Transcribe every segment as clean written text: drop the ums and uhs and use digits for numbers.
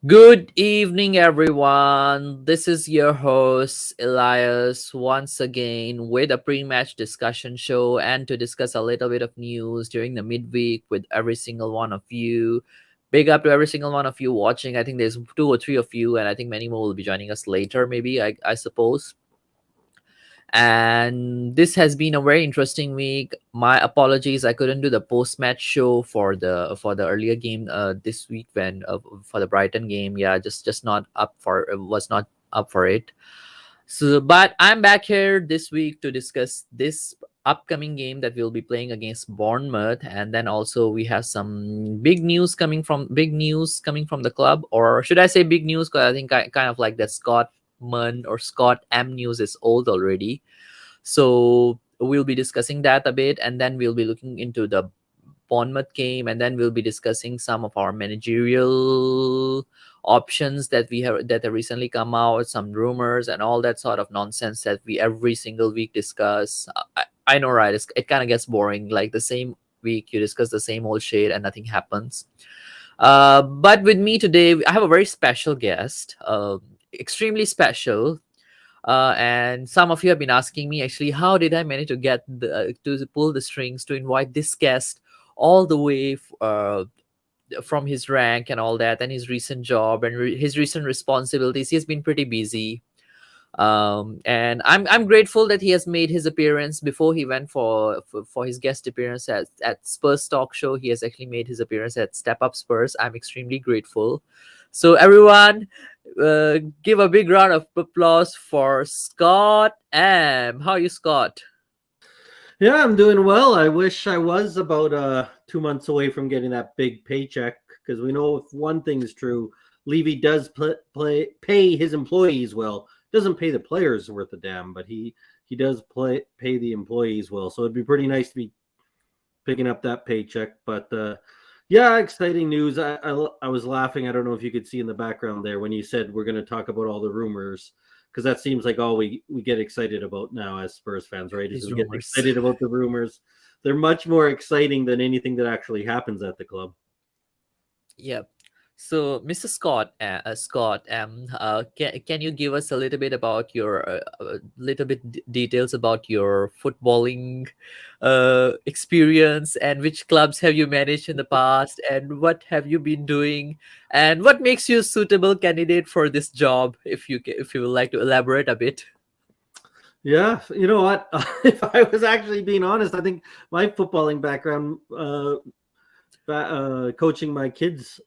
Good evening, everyone. This is your host, Elias, once again with a pre match discussion show and to discuss a little bit of news during the midweek with every single one of you. Big up to every single one of you watching. I think there's two or three of you, and I think many more will be joining us later, maybe, I suppose. And this has been a very interesting week. My apologies, I couldn't do the post-match show for the earlier game this week when for the Brighton game. Yeah, just not up for was not up for it. So, but I'm back here this week to discuss this upcoming game that we'll be playing against Bournemouth, and then also we have some big news coming from the club, or should I say big news? Because I think kind of like that Scott Munn or Scott M news is old already. So we'll be discussing that a bit, and then we'll be looking into the Bournemouth game, and then we'll be discussing some of our managerial options that have recently come out, some rumors and all that sort of nonsense that we every single week discuss. I know, right? It kind of gets boring. Like the same week, you discuss the same old shit and nothing happens. But with me today, I have a very special guest, extremely special. And some of you have been asking me actually, how did I manage to get to pull the strings to invite this guest all the way from his rank and all that, and his recent job and his recent responsibilities. He has been pretty busy. And I'm grateful that he has made his appearance before he went for his guest appearance at Spurs Talk Show. He has actually made his appearance at Step Up Spurs. I'm extremely grateful. So everyone, give a big round of applause for Scott M. How are you, Scott? Yeah, I'm doing well. I wish I was about 2 months away from getting that big paycheck because we know if one thing is true, Levy does pay his employees well. Doesn't pay the players worth a damn, but he does pay the employees well. So it'd be pretty nice to be picking up that paycheck. But yeah, exciting news. I was laughing. I don't know if you could see in the background there when you said we're going to talk about all the rumors because that seems like all we get excited about now as Spurs fans, right? Is These we get rumors. excited about the rumors. They're much more exciting than anything that actually happens at the club. Yep. So, Mr. Scott, can you give us a little bit about your details about your footballing experience, and which clubs have you managed in the past, and what have you been doing, and what makes you a suitable candidate for this job? If you would like to elaborate a bit. Yeah, you know what? If I was actually being honest, I think my footballing background, coaching my kids'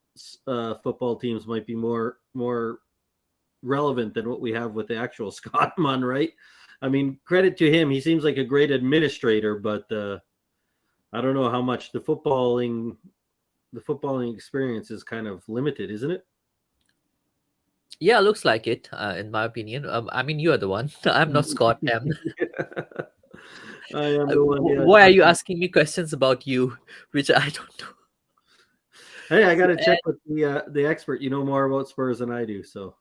football teams, might be more relevant than what we have with the actual Scott Munn, right? I mean, credit to him. He seems like a great administrator, but I don't know how much the footballing experience is kind of limited, isn't it? Yeah, looks like it. In my opinion, I mean, you are the one. I'm not Scott. I am the one. Yeah. Why are you asking me questions about you, which I don't know? Hey, I got So, to check with the expert. You know more about Spurs than I do, so.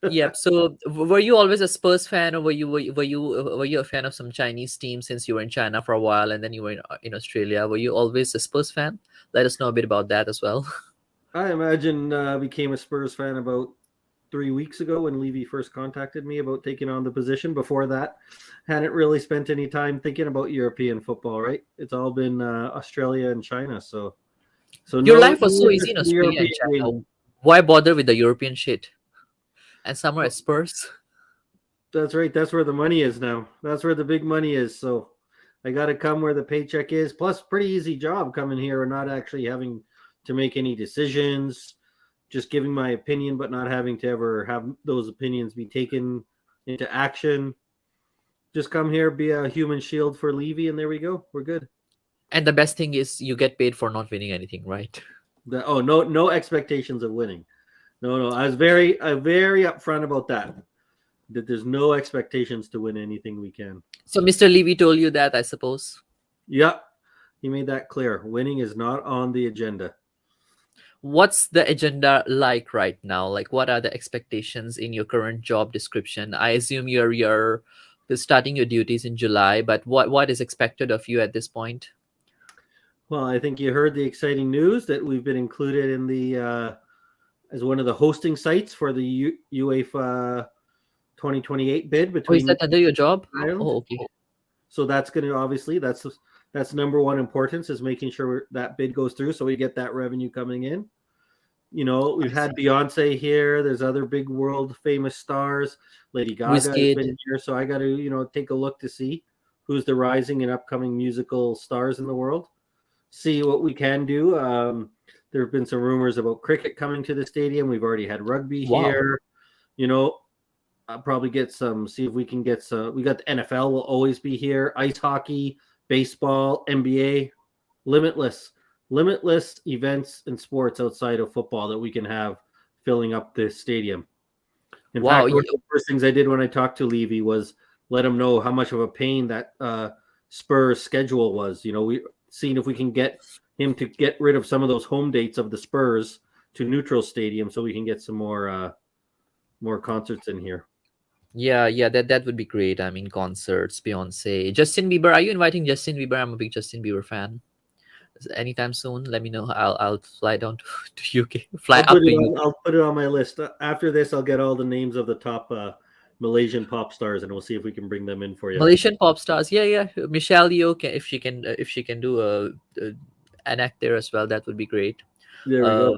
yep. So, were you always a Spurs fan, or were you a fan of some Chinese team since you were in China for a while, and then you were in Australia? Were you always a Spurs fan? Let us know a bit about that as well. I imagine became a Spurs fan about 3 weeks ago when Levy first contacted me about taking on the position. Before that, hadn't really spent any time thinking about European football. Right? It's all been Australia and China. So Your no life was no so interest easy in in the Australia and European China. game. Why bother with the European shit? And somewhere at Well, Spurs. that's right. That's where the money is now. That's where the big money is. So I got to come where the paycheck is. Plus, pretty easy job coming here and not actually having to make any decisions. Just giving my opinion, but not having to ever have those opinions be taken into action. Just come here, be a human shield for Levy, and there we go. We're good. And the best thing is you get paid for not winning anything, right? No expectations of winning. No. I very upfront about that. That there's no expectations to win anything we can. So Mr. Levy told you that, I suppose. Yep, he made that clear. Winning is not on the agenda. What's the agenda like right now? Like, what are the expectations in your current job description? I assume you're starting your duties in July, but what is expected of you at this point? Well, I think you heard the exciting news that we've been included in the as one of the hosting sites for the UEFA 2028 bid Oh, is between that under your job? Ireland. Oh, okay. So that's going to obviously that's number one importance is making sure that bid goes through so we get that revenue coming in. I We've see. had Beyonce here. There's other big world famous stars. Lady Gaga has Whiskey. been here. So I got to, take a look to see who's the rising and upcoming musical stars in the world. See what we can do. There have been some rumors about cricket coming to the stadium. We've already had rugby Wow. here. I'll probably see if we can get some. We got the NFL will always be here. Ice hockey, baseball, NBA, limitless events and sports outside of football that we can have filling up this stadium. In Wow. fact, one of the first things I did when I talked to Levy was let him know how much of a pain that Spurs schedule was. We seeing if we can get him to get rid of some of those home dates of the Spurs to neutral stadium so we can get some more concerts in here. Yeah, that would be great. I mean, concerts, Beyonce, Justin Bieber. Are you inviting Justin Bieber? I'm a big Justin Bieber fan. Anytime soon, let me know. I'll fly down to UK, fly up to UK. I'll put it on my list. After this, I'll get all the names of the top Malaysian pop stars, and we'll see if we can bring them in for you. Malaysian pop stars. Yeah. Michelle Yeoh, if she can do an act there as well, that would be great. There we go.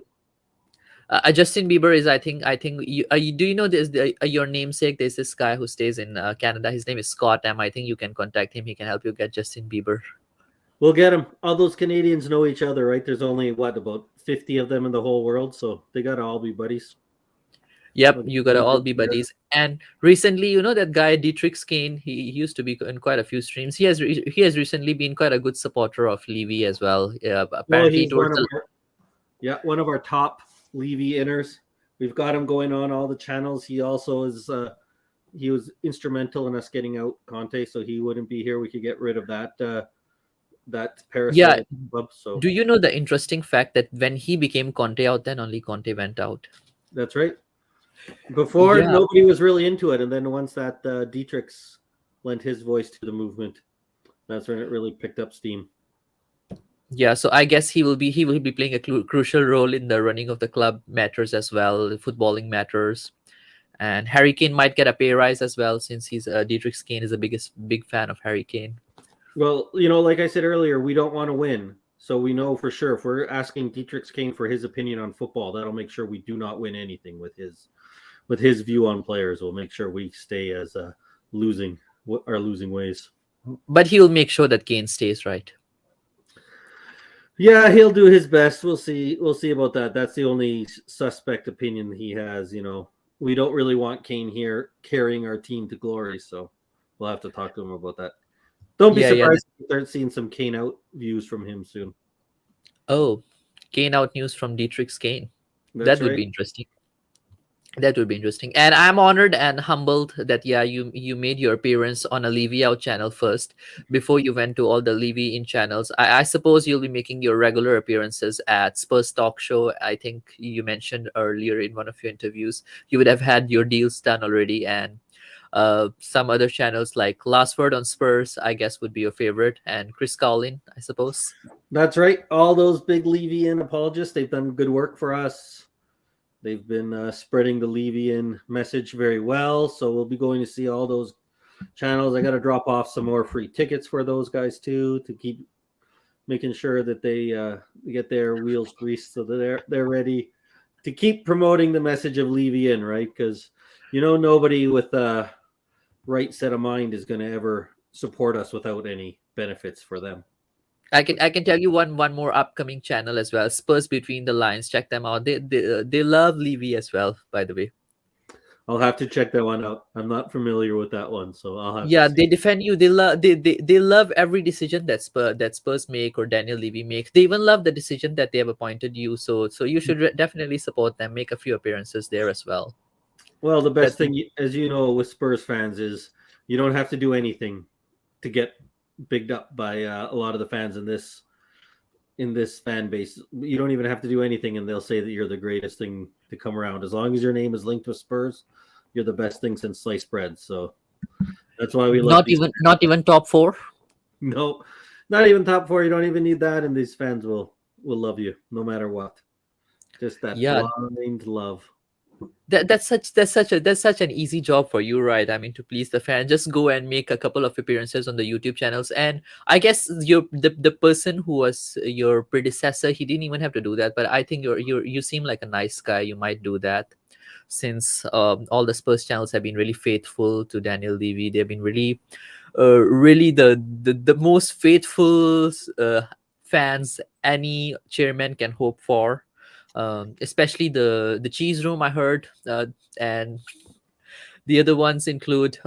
Justin Bieber is, I think do you know this? Your namesake. There's this guy who stays in Canada. His name is Scott M. I think you can contact him. He can help you get Justin Bieber. We'll get him. All those Canadians know each other, right? There's only about 50 of them in the whole world, so they gotta all be buddies. Yep, you gotta all be buddies. And recently, that guy Dietrich Kane, he used to be in quite a few streams. He has recently been quite a good supporter of Levy as well. Apparently, one of our top Levy inners. We've got him going on all the channels. He also is. He was instrumental in us getting out Conte, so he wouldn't be here. We could get rid of that parasite club. So do you know the interesting fact that when he became Conte out, then only Conte went out? That's right. Before nobody was really into it, and then once that Dietrich lent his voice to the movement, that's when it really picked up steam. Yeah, so I guess he will be playing a crucial role in the running of the club matters as well, footballing matters, and Harry Kane might get a pay rise as well since Dietrich Kane is big fan of Harry Kane. Well, like I said earlier, we don't want to win, so we know for sure if we're asking Dietrich Kane for his opinion on football, that'll make sure we do not win anything with his view on players. We'll make sure we stay as our losing ways. But he'll make sure that Kane stays, right? Yeah, he'll do his best. We'll see about that. That's the only suspect opinion he has. We don't really want Kane here carrying our team to glory, so we'll have to talk to him about that. Don't be surprised if you start seeing some Kane out views from him soon. Oh, Kane out news from Dietrich Kane. That would be interesting. That would be interesting. And I'm honored and humbled that you made your appearance on a Levy Out channel first before you went to all the Levy in channels. I suppose you'll be making your regular appearances at Spurs Talkshow. I think you mentioned earlier in one of your interviews you would have had your deals done already, and some other channels like Last Word on Spurs, I guess, would be your favorite, and Chris Collin, I suppose. That's right. All those big Levy-in apologists, they've done good work for us. They've been spreading the Levy-in message very well, so we'll be going to see all those channels. I got to drop off some more free tickets for those guys too to keep making sure that they get their wheels greased so that they're ready to keep promoting the message of Levy-in, right? Because nobody with a right set of mind is going to ever support us without any benefits for them. I can tell you one more upcoming channel as well, Spurs Between the Lines. Check them out. They love Levy as well, by the way. I'll have to check that one out. I'm not familiar with that one, so I'll have. Yeah, they defend you. They love every decision that Spurs make or Daniel Levy makes. They even love the decision that they have appointed you. So you should definitely support them. Make a few appearances there as well. Well, the best thing, as you know, with Spurs fans is you don't have to do anything to get bigged up by a lot of the fans in this fan base. You don't even have to do anything, and they'll say that you're the greatest thing to come around. As long as your name is linked with Spurs, you're the best thing since sliced bread. So that's why we love not even top 4. No, not even top 4. You don't even need that, and these fans will love you no matter what. Just that Yeah, blind love. that's such an easy job for you, right? I mean, to please the fan, just go and make a couple of appearances on the YouTube channels. And I guess the person who was your predecessor, he didn't even have to do that. But I think you seem like a nice guy. You might do that, since all the Spurs channels have been really faithful to Daniel Levy. They've been really the most faithful fans any chairman can hope for. Especially the cheese room, I heard, and the other ones include,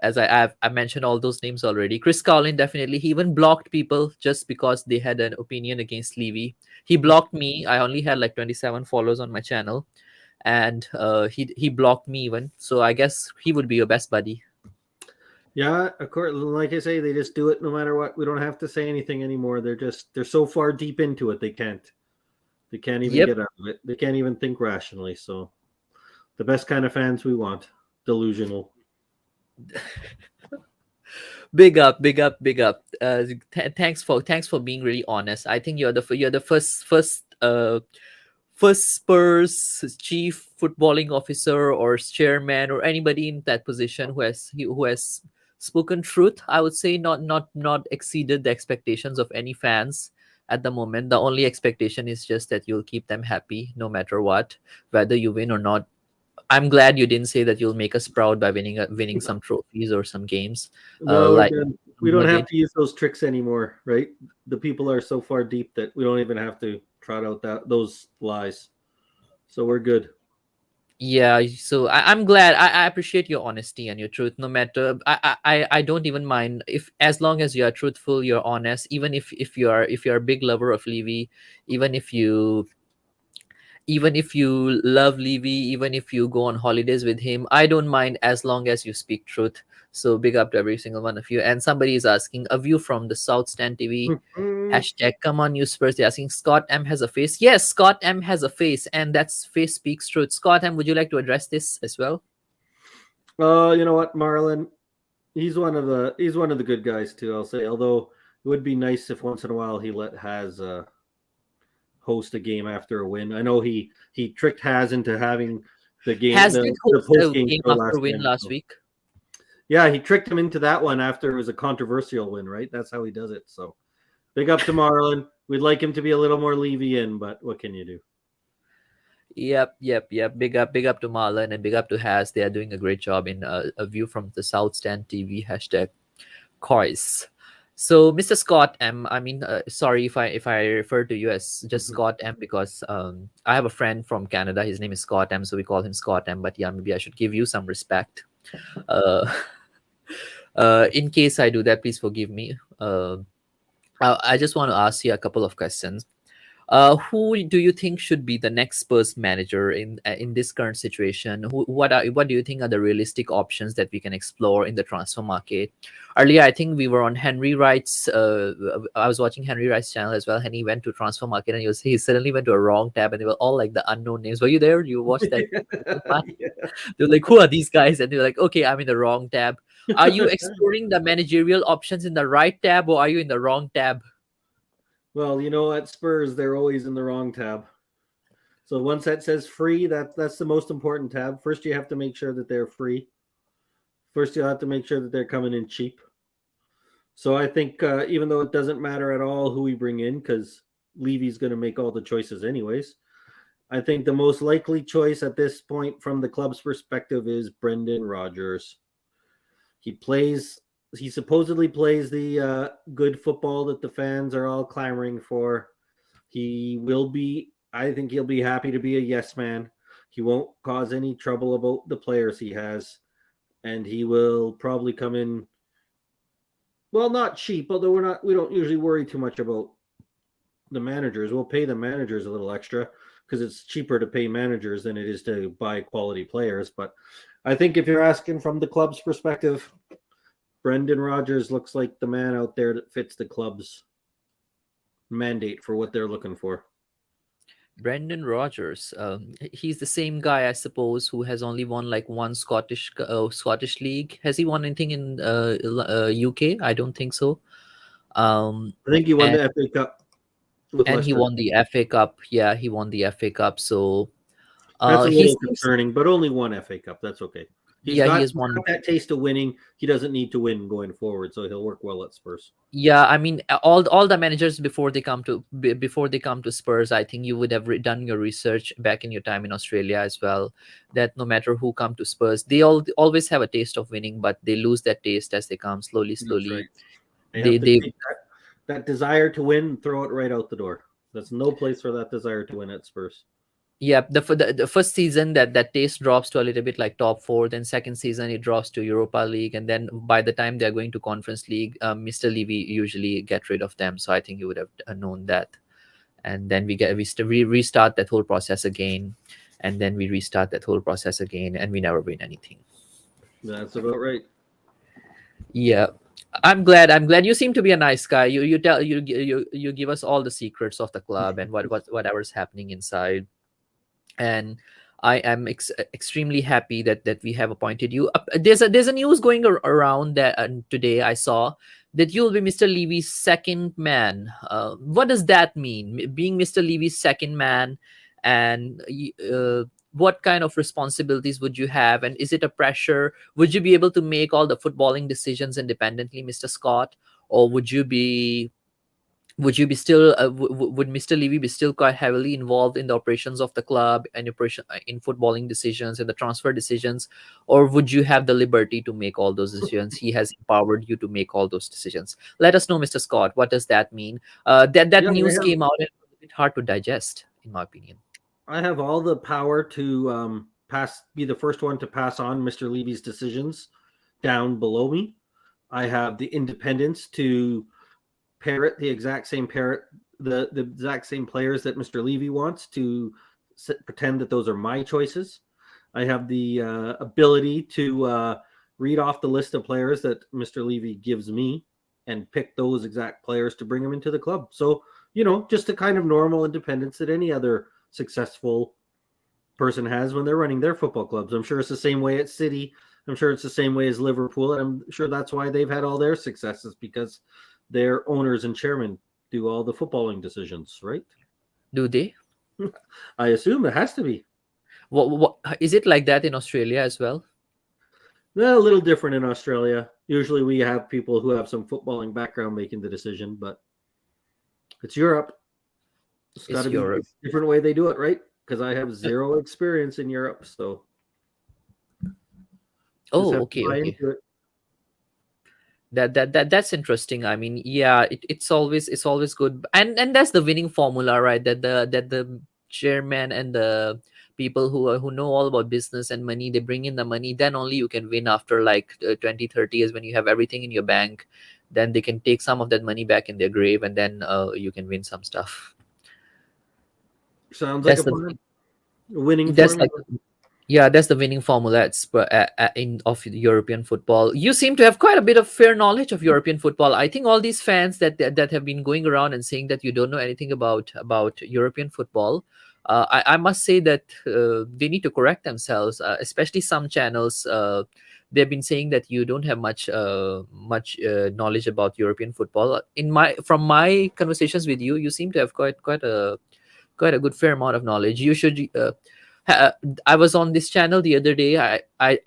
as I mentioned all those names already. Chris Carlin, definitely. He even blocked people just because they had an opinion against Levy. He blocked me. I only had like 27 followers on my channel, and he blocked me even. So I guess he would be your best buddy. Yeah, of course. Like I say, they just do it no matter what. We don't have to say anything anymore. They're so far deep into it, they can't. They can't even Yep. get out of it. They can't even think rationally. So the best kind of fans we want. Delusional. Big up, big up, big up. Thanks for being really honest. I think you're the first Spurs chief footballing officer or chairman or anybody in that position who has spoken truth. I would say not exceeded the expectations of any fans at the moment. The only expectation is just that you'll keep them happy no matter what, whether you win or not. I'm glad you didn't say that you'll make us proud by winning some trophies or some games, No, we're like done. We don't have again. to use those tricks anymore, right? The people are so far deep that we don't even have to trot out those lies. So we're good. Yeah, so I'm glad. I appreciate your honesty and your truth. No matter, I don't even mind if, as long as you are truthful, you're honest. Even if you're a big lover of Levy, even if you even if you love Levy, even if you go on holidays with him, I don't mind as long as you speak truth. So big up to every single one of you. And somebody is asking a view from the South Stand TV. Hashtag come on, you Spurs. They're asking Scott M has a face. Yes, Scott M has a face, and that's face speaks truth. Scott M, would you like to address this as well? You know what, Marlon? He's one of the good guys too. I'll say. Although it would be nice if once in a while he let Has host a game after a win. I know he tricked Has into having the game Has the did the host post a game game show after last win time. last So week. yeah, he tricked him into that one after it was a controversial win. Right, that's how he does it. So big up to Marlon. We'd like him to be a little more Levy-in, but what can you do? Yep. Big up to Marlon and big up to Has. They are doing a great job in a view from the South Stand TV. Hashtag Cois. So, Mr. Scott M, I mean, sorry if I refer to you as just Scott M, because I have a friend from Canada. His name is Scott M, so we call him Scott M. But yeah, maybe I should give you some respect. Uh, in case I do that, please forgive me. I just want to ask you a couple of questions. Who do you think should be the next Spurs manager in this current situation? What do you think are the realistic options that we can explore in the transfer market? Earlier, I think we were on Henry Wright's. I was watching Henry Wright's channel as well, and he went to transfer market, and he suddenly went to a wrong tab, and they were all like the unknown names. Were you there? You watched that part? Yeah. They were like, "Who are these guys?" And they're like, "Okay, I'm in the wrong tab." Are you exploring the managerial options in the right tab, or are you in the wrong tab? Well, at Spurs, they're always in the wrong tab. So once that says free, that's the most important tab. First, you have to make sure that they're free. First, you have to make sure that they're coming in cheap. So I think even though it doesn't matter at all who we bring in, because Levy's going to make all the choices anyways, I think the most likely choice at this point from the club's perspective is Brendan Rodgers. He plays. He supposedly plays the good football that the fans are all clamoring for. He will be. I think he'll be happy to be a yes man. He won't cause any trouble about the players he has, and he will probably come in. Well, not cheap, although we don't usually worry too much about the managers. We'll pay the managers a little extra because it's cheaper to pay managers than it is to buy quality players. But I think if you're asking from the club's perspective, Brendan Rodgers looks like the man out there that fits the club's mandate for what they're looking for. Brendan Rodgers. He's the same guy, I suppose, who has only won like one Scottish league. Has he won anything in UK? I don't think so. Um, I think he won and the FA Cup. with And he Leicester. won the FA Cup. Yeah, he won the FA Cup. So That's a he little seems, concerning, but only one FA Cup. That's okay. yeah, he has He's won. got that taste of winning. He doesn't need to win going forward, so he'll work well at Spurs. Yeah, I mean, all the managers before they come to before they come to Spurs, I think you would have done your research back in your time in Australia as well. That no matter who come to Spurs, they always have a taste of winning, but they lose that taste as they come slowly, That's right. slowly. They have to They take that desire to win and throw it right out the door. There's no place for that desire to win at Spurs. Yeah, the first season that taste drops to a little bit like top four. Then second season it drops to Europa League, and then by the time they're going to Conference League, Mr. Levy usually get rid of them. So I think you would have known that. And then we restart that whole process again, and then we restart that whole process again, and we never win anything. That's about right. Yeah, I'm glad you seem to be a nice guy. You tell you give us all the secrets of the club and whatever's happening inside. And I am extremely happy that we have appointed you. There's a news going around that today I saw that you'll be Mr. Levy's second man. What does that mean? Being Mr. Levy's second man, and what kind of responsibilities would you have? And is it a pressure? Would you be able to make all the footballing decisions independently, Mr. Scott, or would you be still would Mr. Levy be still quite heavily involved in the operations of the club and operation in footballing decisions and the transfer decisions, or would you have the liberty to make all those decisions? He has empowered you to make all those decisions. Let us know, Mr. Scott. What does that mean? That Yeah, news came out and it was a bit hard to digest, in my opinion. I have all the power to be the first one to pass on Mr. Levy's decisions down below me. I have the independence to parrot the exact same players that Mr. Levy wants to pretend that those are my choices. I have the ability to read off the list of players that Mr. Levy gives me and pick those exact players to bring them into the club. So, just the kind of normal independence that any other successful person has when they're running their football clubs. I'm sure it's the same way at City. I'm sure it's the same way as Liverpool. And I'm sure that's why they've had all their successes, because their owners and chairmen do all the footballing decisions, right? Do they? I assume it has to be. What is it like that in Australia as well? A little different in Australia. Usually we have people who have some footballing background making the decision, but it's Europe. It's got to be a different way they do it, right? Because I have zero experience in Europe, so. Oh, okay. That's interesting. I mean, yeah, it's always good, and that's the winning formula, right? That the chairman and the people who know all about business and money, they bring in the money, then only you can win. After like 20, 30 years, when you have everything in your bank, then they can take some of that money back in their grave, and then you can win some stuff. Sounds like That's a the plan. Winning that's formula. like Yeah, that's the winning formula in of European football. You seem to have quite a bit of fair knowledge of European football. I think all these fans that have been going around and saying that you don't know anything about European football, I must say that they need to correct themselves. Especially some channels, they've been saying that you don't have much knowledge about European football. From my conversations with you, you seem to have quite a good fair amount of knowledge. You should. Ha- I was on this channel the other day.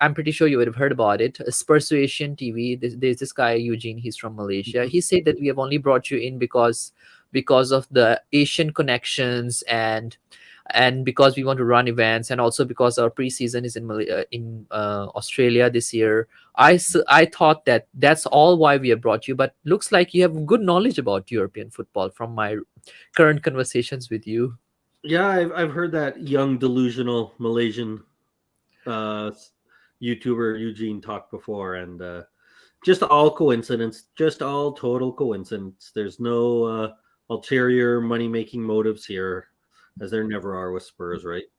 I'm pretty sure you would have heard about it. Persuasion TV. There's this guy Eugene. He's from Malaysia. He said that we have only brought you in because of the Asian connections, and because we want to run events, and also because our preseason is in Australia this year. I thought that that's all why we have brought you, but looks like you have good knowledge about European football from my current conversations with you. Yeah, I've heard that young delusional Malaysian uh, YouTuber Eugene talk before, and just all coincidence, just all total coincidence. There's no ulterior money making motives here, as there never are with Spurs, right?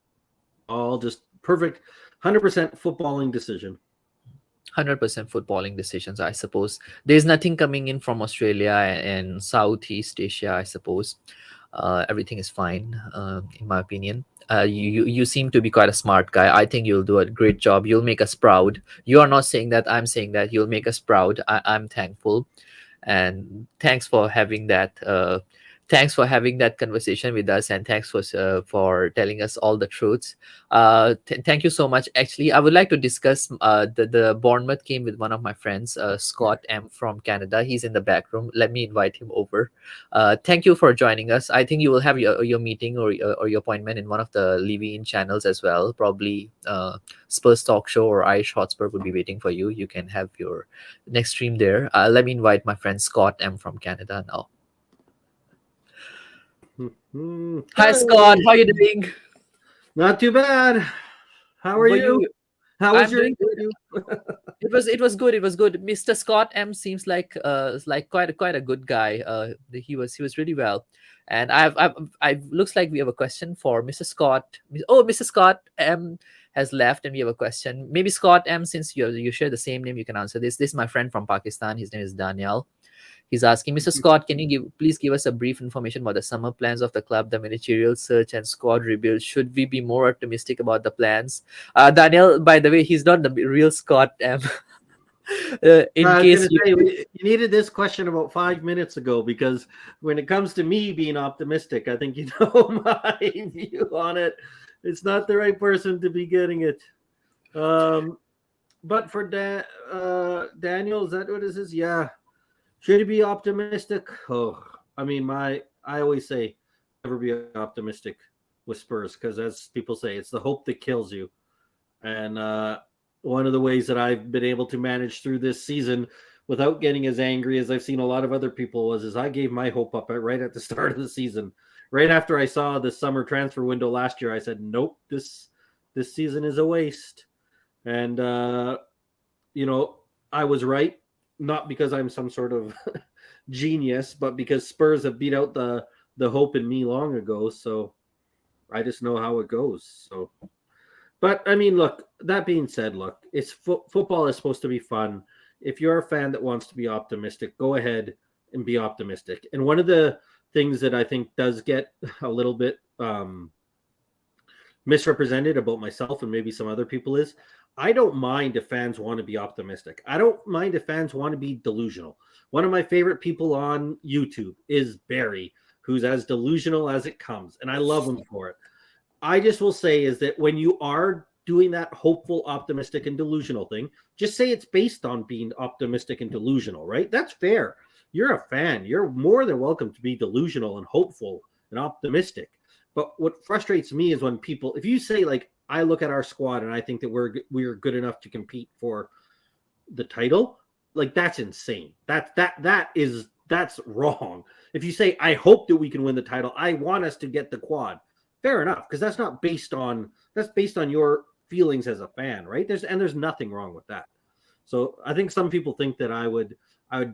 All just perfect, 100% footballing decision. 100% footballing decisions, I suppose. There's nothing coming in from Australia and Southeast Asia, I suppose. Everything is fine, in my opinion. You seem to be quite a smart guy. I think you'll do a great job. You'll make us proud. You are not saying that. I'm saying that you'll make us proud. I'm thankful, and thanks for having that. thanks for having that conversation with us, and thanks for telling us all the truths. Thank you so much. Actually, I would like to discuss the Bournemouth game with one of my friends, Scott M from Canada. He's in the back room. Let me invite him over. Thank you for joining us. I think you will have your meeting or your appointment in one of the Levy in channels as well. Probably Spurs Talk Show or Irish Hotspur would be waiting for you. You can have your next stream there. Let me invite my friend Scott M from Canada now. Hi Scott, Hey, how you doing? not too bad. How are Were you? you? How was I'm your doing good. interview? It was good. It was good. Mr. Scott M seems like quite a good guy. He was really well, and I've looks like we have a question for Mr. Scott. Oh, Mr. Scott M has left, and we have a question. Maybe Scott M, since you share the same name, you can answer this. This is my friend from Pakistan. His name is Daniel. He's asking, Mr. Scott, can you please give us a brief information about the summer plans of the club, the managerial search and squad rebuild? Should we be more optimistic about the plans? Daniel, by the way, he's not the real Scott. In I was case gonna you, say you needed this question about 5 minutes ago because when it comes to me being optimistic, I think you know my view on it. It's not the right person to be getting it. Um, but for Daniel, is that what this is? Yeah. Should he be optimistic? Oh, I mean, I always say never be optimistic with Spurs because, as people say, it's the hope that kills you. And one of the ways that I've been able to manage through this season without getting as angry as I've seen a lot of other people is I gave my hope up right at the start of the season. Right after I saw the summer transfer window last year, I said, "Nope, this season is a waste." And I was right, not because I'm some sort of genius, but because Spurs have beat out the hope in me long ago. So I just know how it goes. So, but I mean, look. That being said, look, it's football is supposed to be fun. If you're a fan that wants to be optimistic, go ahead and be optimistic. And one of the things that I think does get a little bit misrepresented about myself and maybe some other people is I don't mind if fans want to be optimistic. I don't mind if fans want to be delusional. One of my favorite people on YouTube is Barry, who's as delusional as it comes, and I love him for it. I just will say is that when you are doing that hopeful, optimistic, and delusional thing, just say it's based on being optimistic and delusional, right? That's fair. You're a fan. You're more than welcome to be delusional and hopeful and optimistic. But what frustrates me is when people, if you say like, I look at our squad and I think that we're good enough to compete for the title, like that's insane. That's wrong. If you say I hope that we can win the title, I want us to get the quad. Fair enough, because that's based on your feelings as a fan, right? There's nothing wrong with that. So I think some people think that I would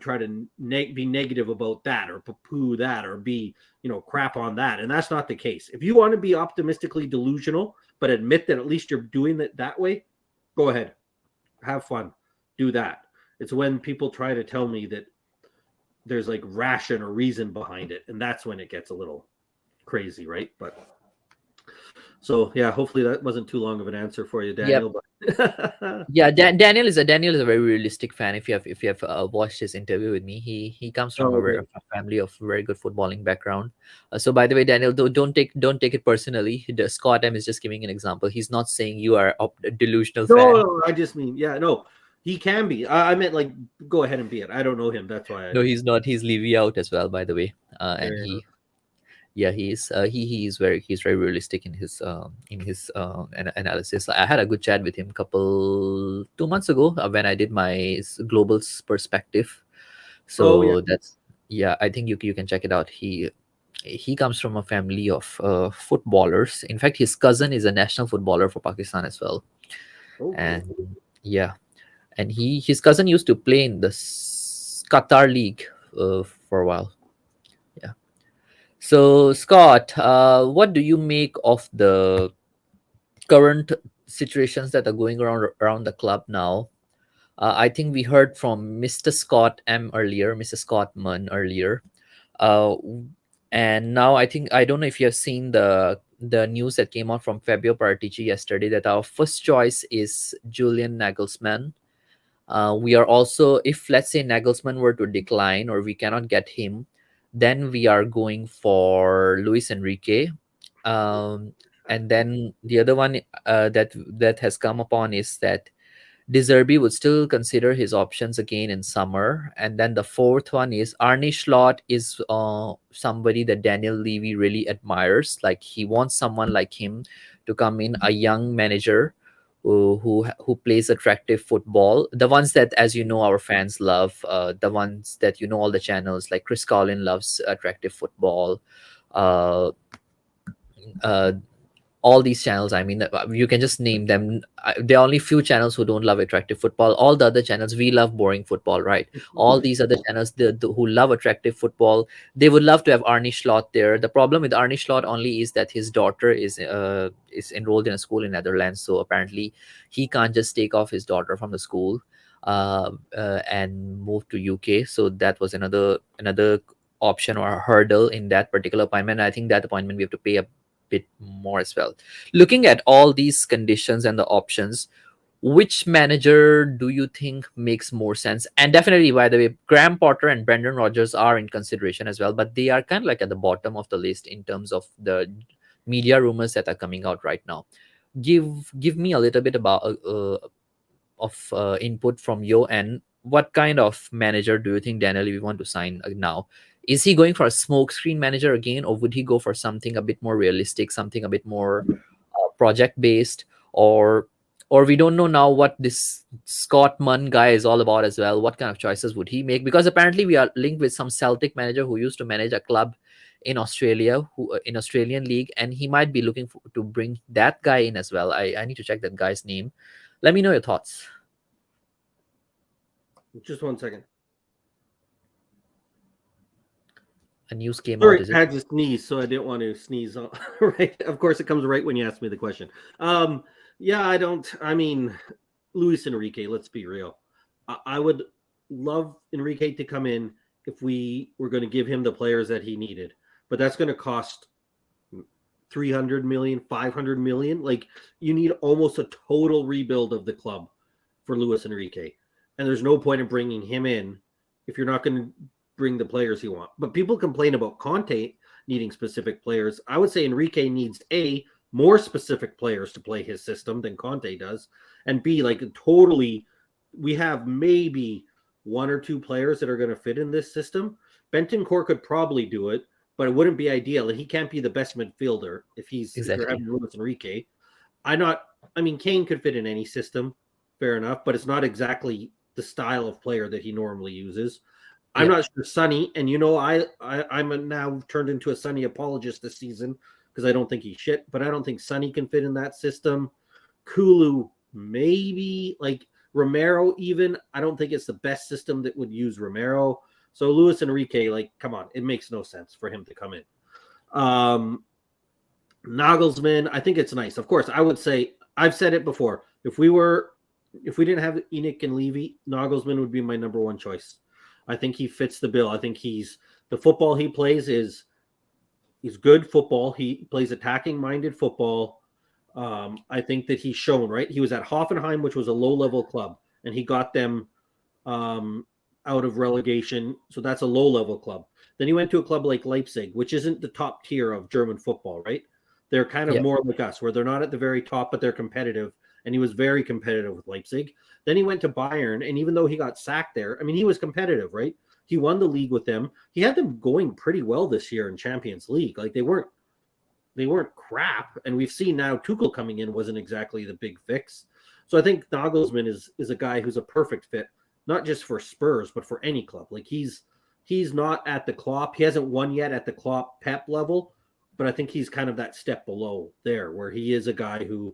try to be negative about that or poo-poo that or be crap on that, and that's not the case. If you want to be optimistically delusional but admit that at least you're doing it that way, go ahead, have fun, do that. It's when people try to tell me that there's like ration or reason behind it, and that's when it gets a little crazy, right? But so yeah, hopefully that wasn't too long of an answer for you, yep. Daniel. But Yeah, Daniel is a very realistic fan. If you have watched his interview with me, he comes from oh, okay. a family of very good footballing background. So by the way, Daniel, don't take it personally. Scott M is just giving an example. He's not saying you are a delusional fan. No, I just mean, yeah, no, he can be. I meant like, go ahead and be it. I don't know him. That's why I. No, he's not. He's Levy out as well, by the way. And Fair enough. yeah, he's very realistic in his analysis. I had a good chat with him 2 months ago when I did my global perspective. Oh yeah. So that's, yeah, I think you can check it out. He comes from a family of footballers. In fact, his cousin is a national footballer for Pakistan as well. Oh, cool. And yeah, and his cousin used to play in the Qatar League for a while. Yeah. So Scott, what do you make of the current situations that are going around the club now? I think we heard from Mr. Scott M earlier, Mr. Scott Munn earlier, uh, and now I don't know if you have seen the news that came out from Fabio Paratici yesterday that our first choice is Julian Nagelsmann. We are also, if let's say Nagelsmann were to decline or we cannot get him, Then we are going for Luis Enrique. Um, and then the other one that has come upon is that De Zerbi would still consider his options again in summer. And then the fourth one is Arne Slot is somebody that Daniel Levy really admires. Like he wants someone like him to come in, a young manager who plays attractive football. The ones that, as you know, our fans love. The ones that all the channels like Chris Collin loves attractive football. Uh, uh, all these channels, I mean, you can just name them. There are only few channels who don't love attractive football. All the other channels, we love boring football, right? All these other channels, who love attractive football, they would love to have Arnie Slot there. The problem with Arnie Slot only is that his daughter is enrolled in a school in Netherlands, so apparently he can't just take off his daughter from the school and move to UK. So that was another option or a hurdle in that particular appointment. I think that appointment we have to pay a bit more as well. Looking at all these conditions and the options, which manager do you think makes more sense? And definitely, by the way, Graham Potter and Brendan Rodgers are in consideration as well, but they are kind of like at the bottom of the list in terms of the media rumors that are coming out right now. Give me a little bit about of input from your end. What kind of manager do you think Daniel Levy want to sign now? Is he going for a smokescreen manager again, or would he go for something a bit more realistic, something a bit more project based, or we don't know now what this Scott Munn guy is all about as well. What kind of choices would he make? Because apparently we are linked with some Celtic manager who used to manage a club in Australia, who in Australian league, and he might be looking to bring that guy in as well. I need to check that guy's name. Let me know your thoughts. Just 1 second. A news came out, Sorry, is I it? had to sneeze, so I didn't want to sneeze. Right, of course, it comes right when you ask me the question. Yeah, I don't. I mean, Luis Enrique. Let's be real. I would love Enrique to come in if we were going to give him the players that he needed, but that's going to cost 300 million, 500 million. Like you need almost a total rebuild of the club for Luis Enrique, and there's no point in bringing him in if you're not going to bring the players you want. But people complain about Conte needing specific players. I would say Enrique needs more specific players to play his system than Conte does, and B, like totally, we have maybe one or two players that are going to fit in this system. Bentancur could probably do it, but it wouldn't be ideal. And he can't be the best midfielder if you're Exactly. having Luis Enrique. I mean, Kane could fit in any system, fair enough, but it's not exactly the style of player that he normally uses. I'm Yep. not sure Sonny, and I'm now turned into a Sonny apologist this season because I don't think he's shit, but I don't think Sonny can fit in that system. Kulu, maybe, like Romero, even. I don't think it's the best system that would use Romero. So Luis Enrique, like, come on, it makes no sense for him to come in. Um, Nagelsmann, I think it's nice. Of course, I would say I've said it before. If we didn't have Enoch and Levy, Nagelsmann would be my number one choice. I think he fits the bill. I think the football he plays is good football. He plays attacking minded football. I think that he's shown, right. He was at Hoffenheim, which was a low level club, and he got them out of relegation. So that's a low level club. Then he went to a club like Leipzig, which isn't the top tier of German football, right? They're kind of Yep. more like us, where they're not at the very top, but they're competitive. And he was very competitive with Leipzig. Then he went to Bayern, and even though he got sacked there, I mean, he was competitive, right? He won the league with them. He had them going pretty well this year in Champions League. Like they weren't crap. And we've seen now Tuchel coming in wasn't exactly the big fix. So I think Nagelsmann is a guy who's a perfect fit, not just for Spurs, but for any club. Like he's not at the Klopp. He hasn't won yet at the Klopp Pep level, but I think he's kind of that step below there, where he is a guy who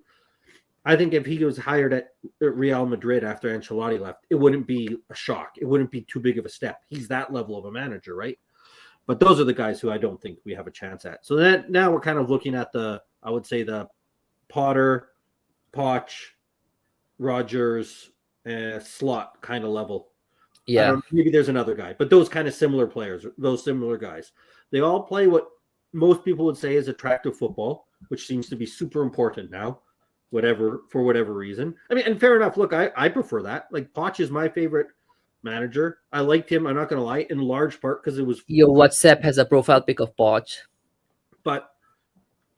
I think if he was hired at Real Madrid after Ancelotti left, it wouldn't be a shock. It wouldn't be too big of a step. He's that level of a manager, right? But those are the guys who I don't think we have a chance at. So that now we're kind of looking at I would say the Potter, Poch, Rogers, Slot kind of level. I Yeah. don't know. Maybe there's another guy, but those kind of similar players, those similar guys, they all play what most people would say is attractive football, which seems to be super important now, for whatever reason. I mean, and fair enough. Look, I prefer that. Like Poch is my manager. I liked him. I'm not going to lie, in large part because it was Your for. WhatsApp has a profile pic of Poch. But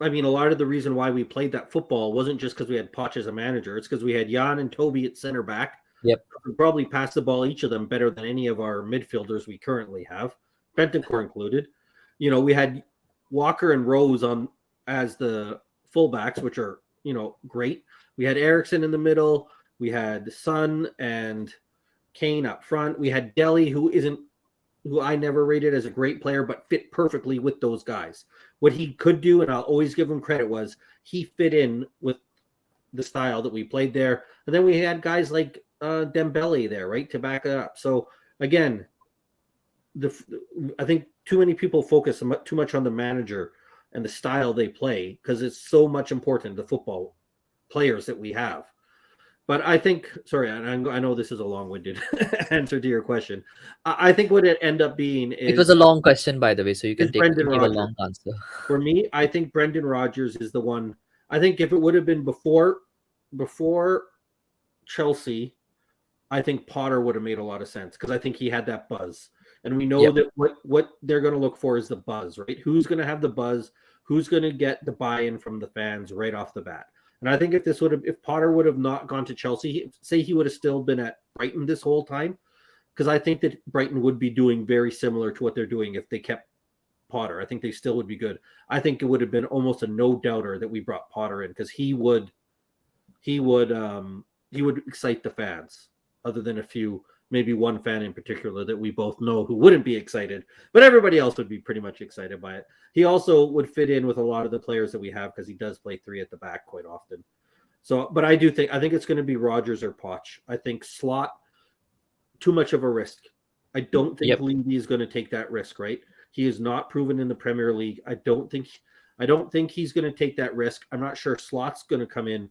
I mean, a lot of the reason why we played that football wasn't just because we had Poch as a manager. It's because we had Jan and Toby at center back. Yep. Who could probably pass the ball each of them better than any of our midfielders we currently have, Bentancur included. We had Walker and Rose on as the fullbacks, which are great. We had Ericsson in the middle. We had Sun and Kane up front. We had Delhi, who I never rated as a great player, but fit perfectly with those guys. What he could do, and I'll always give him credit, was he fit in with the style that we played there. And then we had guys like Dembele there, right, to back it up. So again, I think too many people focus too much on the manager and the style they play because it's so much important, the football players that we have. But I think, sorry, I know this is a long-winded answer to your question. I think what it end up being It was a long question, by the way, so you is can Brendan give a Rodgers. long answer. For me, I think Brendan Rodgers is the one. I think if it would have been before Chelsea, I think Potter would have made a lot of sense because I think he had that buzz. And we know Yep. that what they're going to look for is the buzz, right? Who's going to have the buzz? Who's going to get the buy-in from the fans right off the bat? And I think if Potter would have not gone to Chelsea, say he would have still been at Brighton this whole time, because I think that Brighton would be doing very similar to what they're doing if they kept Potter. I think they still would be good. I think it would have been almost a no doubter that we brought Potter in because he would excite the fans, other than a few, maybe one fan in particular that we both know who wouldn't be excited, but everybody else would be pretty much excited by it. He also would fit in with a lot of the players that we have because he does play three at the back quite often. So, but I think it's going to be Rodgers or Poch. I think Slot, too much of a risk. I don't think Yep. Levy is going to take that risk, right? He is not proven in the Premier League. I don't think he's going to take that risk. I'm not sure Slot's going to come in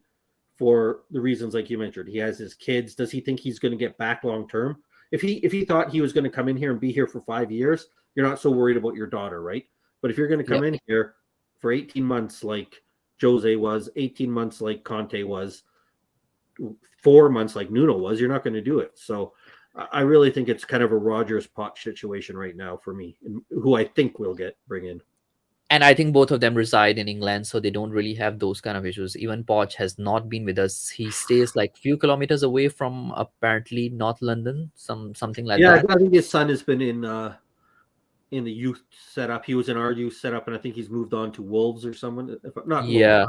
for the reasons like you mentioned. He has his kids. Does he think he's going to get back long term? If he thought he was going to come in here and be here for 5 years, you're not so worried about your daughter, right? But if you're going to come Yep. in here for 18 months like Jose was, 18 months like Conte was, 4 months like Nuno was, you're not going to do it. So I really think it's kind of a Rodgers Poch situation right now for me, who I think we'll bring in. And I think both of them reside in England, so they don't really have those kind of issues. Even Poch has not been with us. He stays like few kilometers away from apparently North London, something like Yeah, that. I think his son has been in the youth setup. He was in our youth setup, and I think he's moved on to Wolves or someone. Not Wolves, Yeah,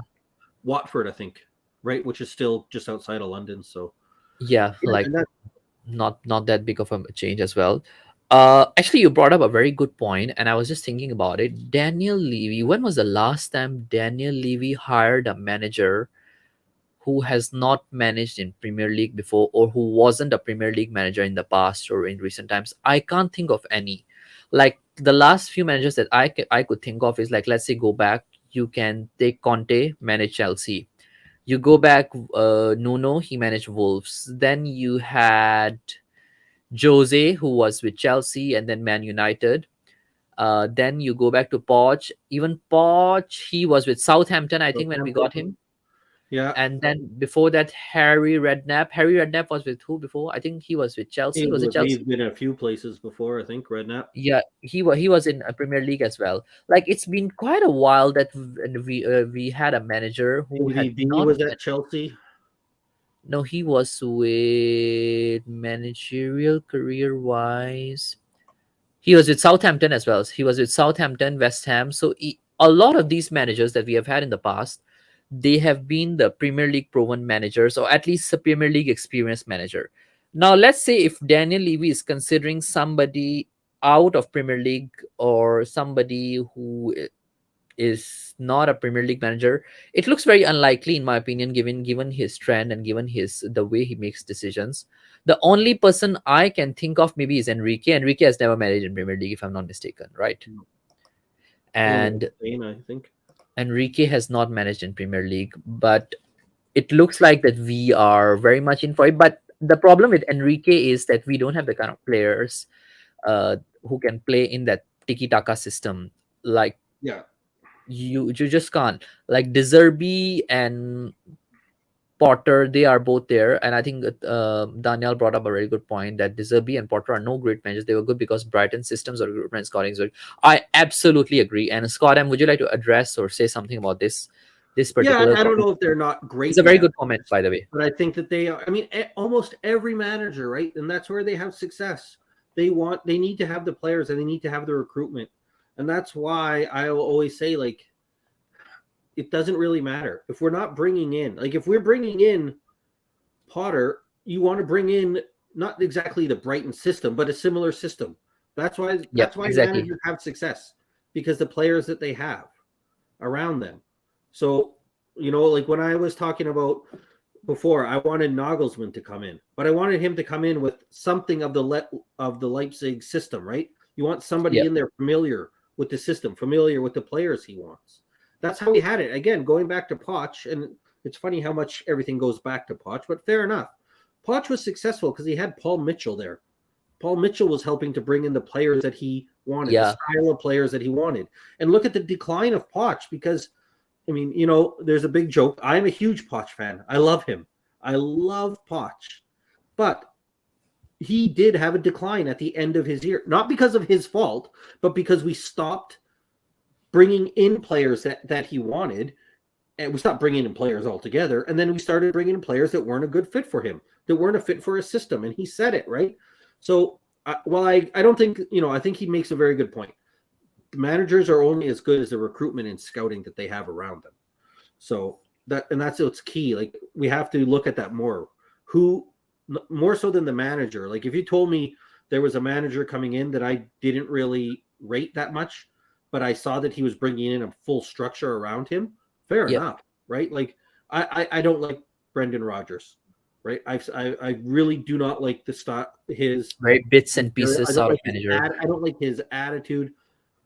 Watford, I think, right, which is still just outside of London. So yeah, yeah, like and that, not that big of a change as well. Actually, you brought up a very good point, and I was just thinking about it. Daniel Levy. When was the last time Daniel Levy hired a manager who has not managed in Premier League before, or who wasn't a Premier League manager in the past or in recent times? I can't think of any. Like the last few managers that I could think of is like, let's say, go back. You can take Conte, manage Chelsea. You go back, Nuno, he managed Wolves. Then you had Jose, who was with Chelsea and then Man United. Then you go back to Poch. Even Poch, he was with Southampton, I think, when we got him. yeah, And then before that, Harry Redknapp. Harry Redknapp was with who before? I think he was with Chelsea. Was it he's Chelsea? been in a few places before. I think Redknapp. Yeah, he was in a Premier League as well. Like it's been quite a while that we had a manager who had AVB not. was at Chelsea. No, he was with managerial career wise. He was with Southampton as well. He was with Southampton, West Ham. So a lot of these managers that we have had in the past, they have been the Premier League proven managers, or at least a Premier League experienced manager. Now, let's say if Daniel Levy is considering somebody out of Premier League, or somebody who is not a Premier League manager, it looks very unlikely, in my opinion, given his trend and given the way he makes decisions. The only person I can think of maybe is Enrique. Enrique has never managed in Premier League, if I'm not mistaken, right? Only in And Spain, I think. Enrique has not managed in Premier League, but it looks like that we are very much in for it. But the problem with Enrique is that we don't have the kind of players who can play in that tiki taka system. Like Yeah, you just can't. Like Deserby and Potter, they are both there. And I think Daniel brought up a very good point that De Zerbi and Potter are no great managers. They were good because Brighton's systems or recruitment scouting is good. I absolutely agree. And Scott, would you like to address or say something about this Yeah, particular I don't comment? know if they're not It's great a very managers, good comment, by the way. but I think that they are. I mean, almost every manager, right? And that's where they have success. They need to have the players and they need to have the recruitment. And that's why I will always say, like, it doesn't really matter if we're not bringing in, like, if we're bringing in Potter, you want to bring in not exactly the Brighton system, but a similar system. Yep, That's why exactly. managers have success, because the players that they have around them. So, like when I was talking about before, I wanted Nagelsmann to come in, but I wanted him to come in with something of the Leipzig system, right? You want somebody Yep. in there familiar with the system, familiar with the players he wants. That's how we had it. Again, going back to Poch, and it's funny how much everything goes back to Poch, but fair enough. Poch was successful because he had Paul Mitchell there. Paul Mitchell was helping to bring in the players that he wanted, the Yeah. style of players that he wanted. And look at the decline of Poch, because I mean, there's a big joke. I'm a huge Poch fan. I love him. I love Poch. But he did have a decline at the end of his year, not because of his fault, but because we stopped bringing in players that he wanted, and we stopped bringing in players altogether, and then we started bringing in players that weren't a good fit for him, that weren't a fit for his system, and he said it, right? So, I don't think, I think he makes a very good point. The managers are only as good as the recruitment and scouting that they have around them. So that's what's key. Like, we have to look at that more. Who more so than the manager? Like, if you told me there was a manager coming in that I didn't really rate that much, but I saw that he was bringing in a full structure around him, fair Yep. enough, right? Like, I don't like Brendan Rodgers, right? I really do not like his. Very bits and I pieces don't sort of like manager. I don't like his attitude.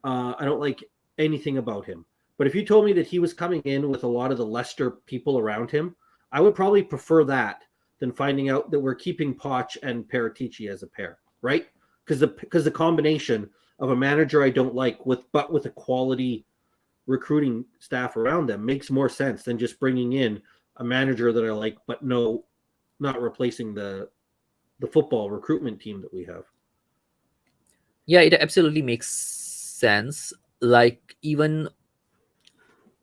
I don't like anything about him. But if you told me that he was coming in with a lot of the Leicester people around him, I would probably prefer that than finding out that we're keeping Poch and Paratici as a pair, right? Because the combination of a manager I don't like with a quality recruiting staff around them makes more sense than just bringing in a manager that I like, but no, not replacing the football recruitment team that we have. Yeah, it absolutely makes sense. Like, even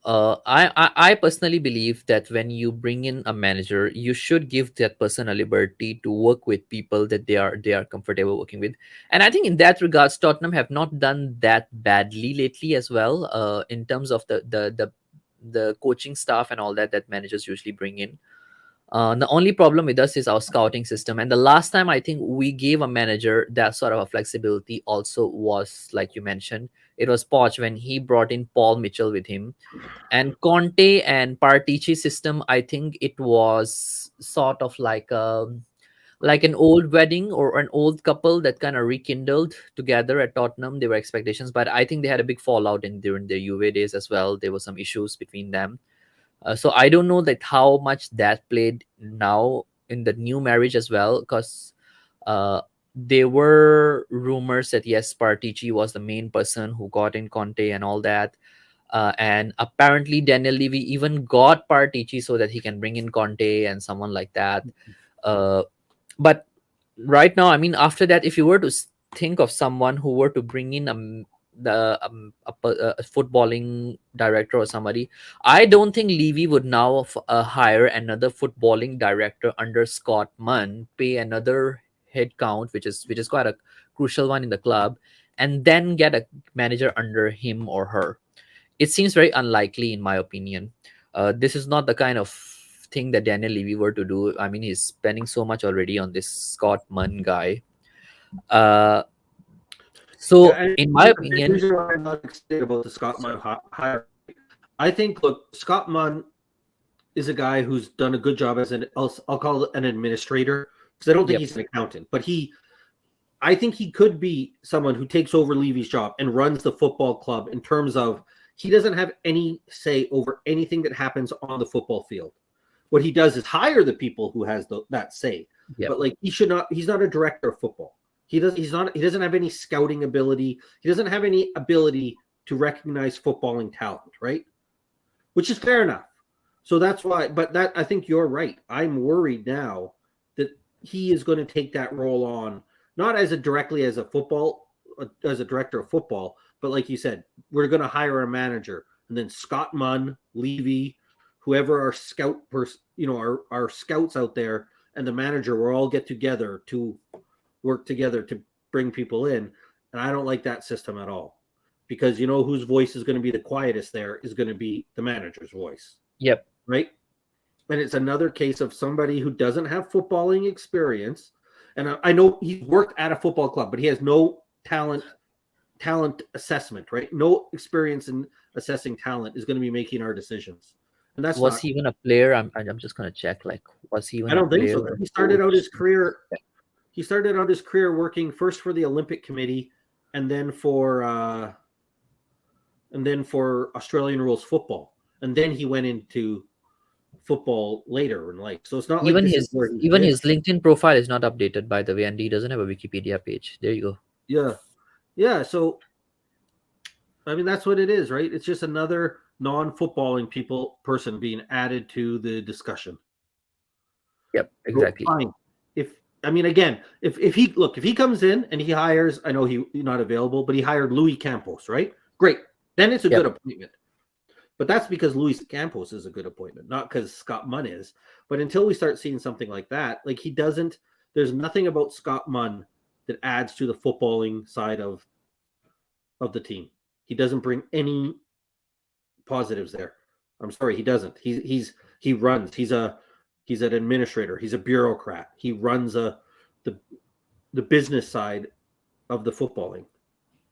I personally believe that when you bring in a manager, you should give that person a liberty to work with people that they are comfortable working with. And I think in that regards, Tottenham have not done that badly lately as well. In terms of the coaching staff and all that managers usually bring in. The only problem with us is our scouting system. And the last time I think we gave a manager that sort of a flexibility also was, like you mentioned, it was Poch when he brought in Paul Mitchell with him. And Conte and Partici system, I think it was sort of like an old wedding or an old couple that kind of rekindled together at Tottenham. There were expectations, but I think they had a big fallout during their Juve days as well. There were some issues between them. So I don't know that how much that played now in the new marriage as well, because uh, there were rumors that yes, Partici was the main person who got in Conte and all that. And apparently Daniel Levy even got Partici so that he can bring in Conte and someone like that. Uh, but right now, I mean, after that, if you were to think of someone who were to bring in a footballing director or somebody, I don't think Levy would now hire another footballing director under Scott Munn, pay another head count, which is quite a crucial one in the club, and then get a manager under him or her. It seems very unlikely, in my opinion. This is not the kind of thing that Daniel Levy were to do. I mean, he's spending so much already on this Scott Munn guy. Uh, Yeah, so, and in my the big opinion, reason why I'm not excited about the Scott Munn hire, I think, look, Scott Munn is a guy who's done a good job as I'll call it an administrator, because I don't think yep, he's an accountant, but I think he could be someone who takes over Levy's job and runs the football club in terms of he doesn't have any say over anything that happens on the football field. What he does is hire the people who has that say, yep, but like he's not a director of football. He doesn't have any scouting ability. He doesn't have any ability to recognize footballing talent, right? Which is fair enough. So that's why, but that I think you're right. I'm worried now that he is going to take that role on, not as a directly as a director of football, but like you said, we're going to hire a manager, and then Scott Munn, Levy, whoever our our scouts out there, and the manager will all get together to work together to bring people in. And I don't like that system at all, because you know whose voice is going to be the quietest there is going to be the manager's voice, Yep. right? And it's another case of somebody who doesn't have footballing experience. And I know he's worked at a football club, but he has no talent assessment, right? No experience in assessing talent is going to be making our decisions. And that's Was not, he even a player? I'm just gonna check. Like, was he even I a don't think player so. or a He started out coach? his career. He started out his career working first for the Olympic Committee, and then for Australian rules football, and then he went into football later in life. So it's not like Even this is his where he's even been. his LinkedIn profile is not updated, by the way, and he doesn't have a Wikipedia page. There you go. Yeah, yeah. So I mean, that's what it is, right? It's just another non-footballing person being added to the discussion. Yep, Go exactly. fine. If I mean, again, if he comes in and he hires, I know he's not available, but he hired Louis Campos, right? Great. Then it's a good Yep. appointment. But that's because Luis Campos is a good appointment, not because Scott Munn is. But until we start seeing something like that, like he doesn't, there's nothing about Scott Munn that adds to the footballing side of the team. He doesn't bring any positives there. I'm sorry, he doesn't. He runs. He's an administrator. He's a bureaucrat. He runs the the business side of the footballing.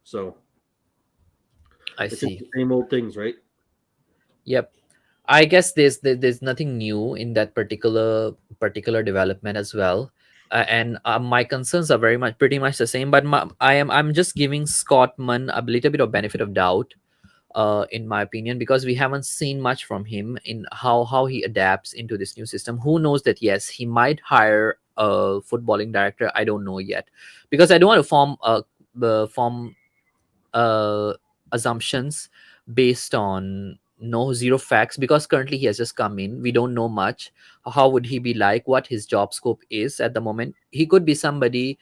So I it's just see. the same old things, right? Yep. I guess there's nothing new in that particular development as well. And my concerns are pretty much the same. But I'm just giving Scott Munn a little bit of benefit of doubt, in my opinion, because we haven't seen much from him in how he adapts into this new system. Who knows that yes, he might hire a footballing director. I don't know yet, because I don't want to form uh, assumptions based on no zero facts, because currently he has just come in. We don't know much. How would he be like? What his job scope is at the moment? He could be somebody,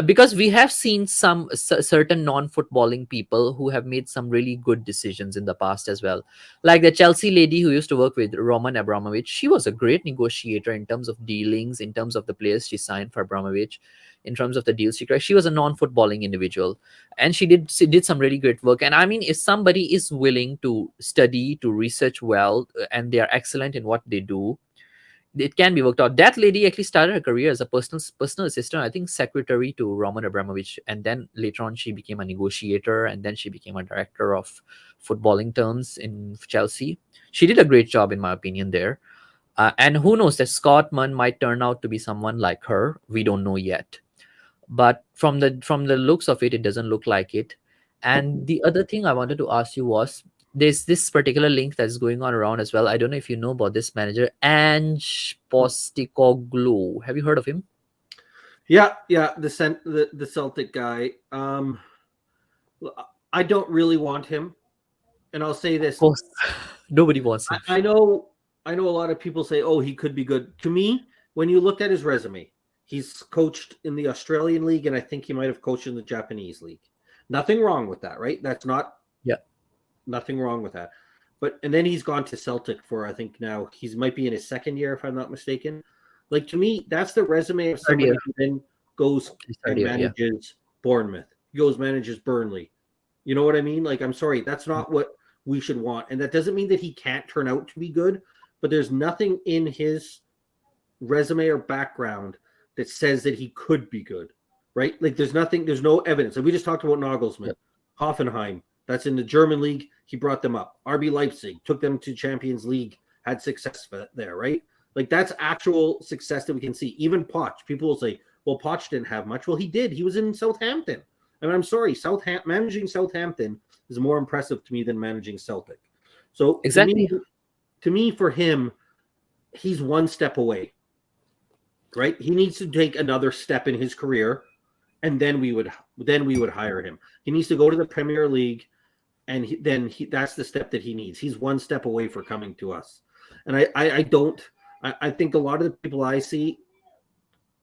because we have seen some certain non-footballing people who have made some really good decisions in the past as well, like the Chelsea lady who used to work with Roman Abramovich. She was a great negotiator in terms of dealings, in terms of the players she signed for Abramovich, in terms of the deals she crashed. She was a non-footballing individual, and she did some really great work. And I mean, if somebody is willing to study, to research well, and they are excellent in what they do, it can be worked out. That lady actually started her career as a personal assistant, I think secretary to Roman Abramovich, and then later on she became a negotiator, and then she became a director of footballing terms in Chelsea. She did a great job, in my opinion, there. And who knows, that Scott Munn might turn out to be someone like her. We don't know yet, but from the looks of it, it doesn't look like it. And the other thing I wanted to ask you was, there's this particular link that's going on around as well. I don't know if you know about this manager, Ange Postecoglou. Have you heard of him? Yeah, yeah. The Celtic guy. I don't really want him, and I'll say Of this: course. Nobody wants him. I know a lot of people say, "Oh, he could be good." To me, when you look at his resume, he's coached in the Australian League, and I think he might have coached in the Japanese League. Nothing wrong with that, right? That's not Yeah. nothing wrong with that. But and then he's gone to Celtic for, I think now he's might be in his second year if I'm not mistaken. Like to me, that's the resume of Third year. somebody who then goes His third and year, yeah. manages Bournemouth. He goes manages Burnley. You know what I mean? Like I'm sorry, that's not what we should want. And that doesn't mean that he can't turn out to be good, but there's nothing in his resume or background that says that he could be good. Right? Like there's no evidence. Like we just talked about Nagelsmann, Yep. Hoffenheim, that's in the German league. He brought them up. RB Leipzig took them to Champions League, had success there, right? Like that's actual success that we can see. Even Poch, people will say, well, Poch didn't have much. Well, he did. He was in Southampton. I mean, I'm sorry, managing Southampton is more impressive to me than managing Celtic. So Exactly. to me, for him, he's one step away, right? He needs to take another step in his career, and then we would hire him. He needs to go to the Premier League, and that's the step that he needs. He's one step away for coming to us. And I don't. I think a lot of the people I see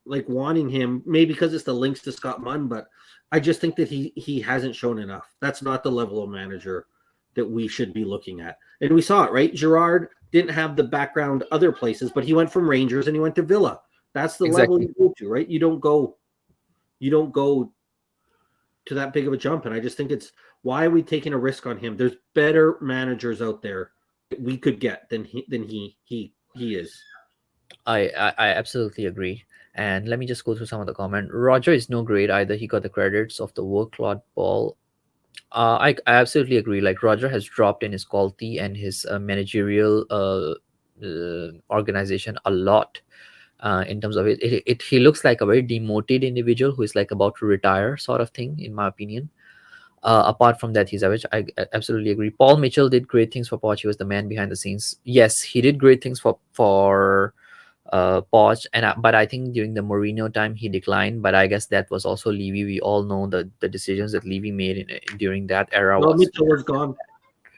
like wanting him, maybe because it's the links to Scott Munn, but I just think that he hasn't shown enough. That's not the level of manager that we should be looking at. And we saw it, right? Gerard didn't have the background other places, but he went from Rangers and he went to Villa. That's the level Exactly. you go to, right? You don't go to that big of a jump. And I just think it's why are we taking a risk on him? There's better managers out there that we could get than he is. I absolutely agree. And let me just go through some of the comment. Roger is no great either. He got the credits of the workload ball. I absolutely agree. Like Roger has dropped in his quality and his managerial organization a lot. In terms of it, he looks like a very demoted individual who is like about to retire, sort of thing, in my opinion. Apart from that, he's average. I absolutely agree. Paul Mitchell did great things for Poch. He was the man behind the scenes. Yes, he did great things for Poch, but I think during the Mourinho time he declined. But I guess that was also Levy. We all know the decisions that Levy made during that era Well, was Mitchell was gone. yeah.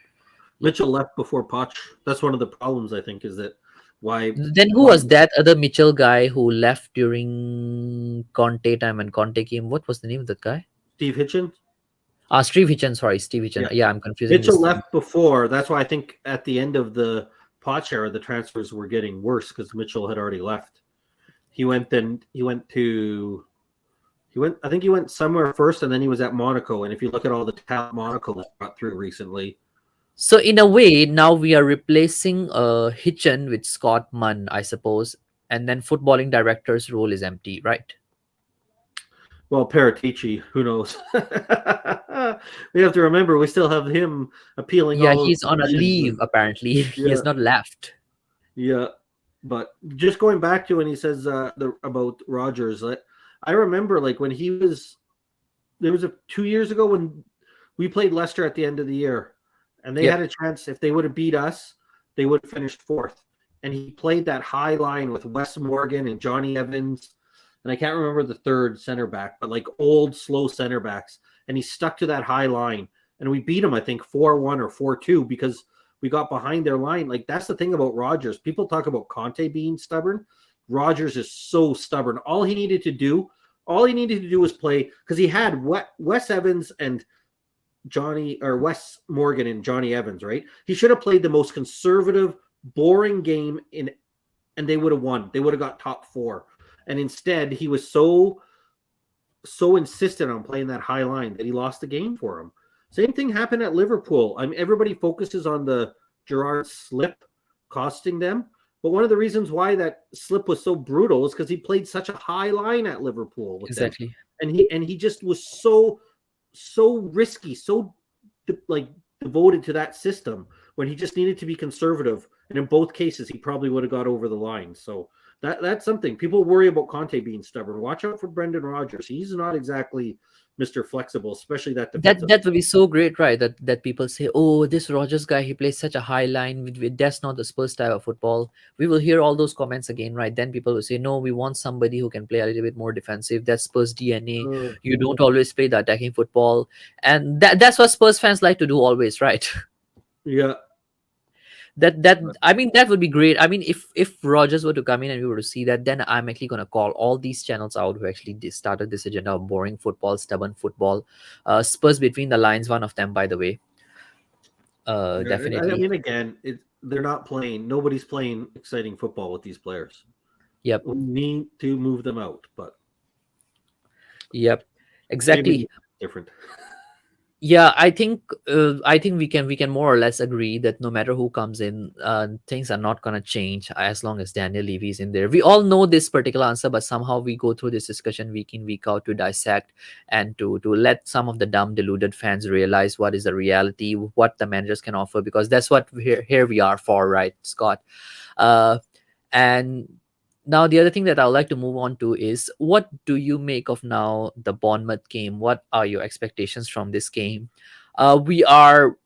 Mitchell left before Poch. That's one of the problems I think is that Then who why was that other Mitchell guy who left during Conte time and Conte came? What was the name of that guy? Steve Hitchens. Steve Hitchen. Sorry, Steve Hitchen. Yeah, Yeah, I'm confusing Mitchell this. left before. That's why I think at the end of the Poch era, the transfers were getting worse because Mitchell had already left. He went then. He went to. He went. I think he went somewhere first, and then he was at Monaco. And if you look at all the talent Monaco has brought through recently, So in a way, now we are replacing Hitchen with Scott Munn, I suppose, and then footballing director's role is empty, right? well, Paratici, who knows? We have to remember we still have him appealing Yeah, all those he's on a decisions. leave apparently. He Yeah, has not left. yeah. But just going back to when he says about Rogers, I remember like when he was there was 2 years ago when we played Leicester at the end of the year, and they Yep. had a chance if they would have beat us, they would have finished fourth. And he played that high line with Wes Morgan and Johnny Evans, and I can't remember the third center back, but like old slow center backs, and he stuck to that high line, and we beat him I think 4-1 or 4-2 because we got behind their line. Like that's the thing about Rogers. People talk about Conte being stubborn. Rogers is so stubborn. All he needed to do was play because he had Wes Evans and Wes Morgan and Johnny Evans, right? He should have played the most conservative, boring game and they would have won. They would have got top four. And instead, he was so insistent on playing that high line that he lost the game for him. Same thing happened at Liverpool. I mean, everybody focuses on the Gerrard slip costing them. But one of the reasons why that slip was so brutal is because he played such a high line at Liverpool with them. Exactly. And he just was so risky, so like devoted to that system when he just needed to be conservative. And in both cases, he probably would have got over the line. So that's something. People worry about Conte being stubborn. Watch out for Brendan Rodgers. He's not exactly Mr. Flexible, especially that defensive. That would be so great, right? That people say, "Oh, this Rogers guy, he plays such a high line. That's not the Spurs style of football." We will hear all those comments again, right? Then people will say, "No, we want somebody who can play a little bit more defensive. That's Spurs DNA. You don't always play the attacking football," and that's what Spurs fans like to do always, right? Yeah. That I mean that would be great. I mean if Rogers were to come in and we were to see that, then I'm actually going to call all these channels out who actually started this agenda of boring football, stubborn football. Spurs between the lines, one of them, by the way. I Definitely. mean, again, they're not playing. Nobody's playing exciting football with these players. Yep. We need to move them out, but Yep. maybe Exactly. different. Yeah, I think we can more or less agree that no matter who comes in, things are not gonna change as long as Daniel Levy is in there. We all know this particular answer, but somehow we go through this discussion week in, week out to dissect and to let some of the dumb, deluded fans realize what is the reality, what the managers can offer, because that's what here we are for, right, Scott? Uh, and now the other thing that I would like to move on to is, what do you make of now the Bournemouth game? What are your expectations from this game? We are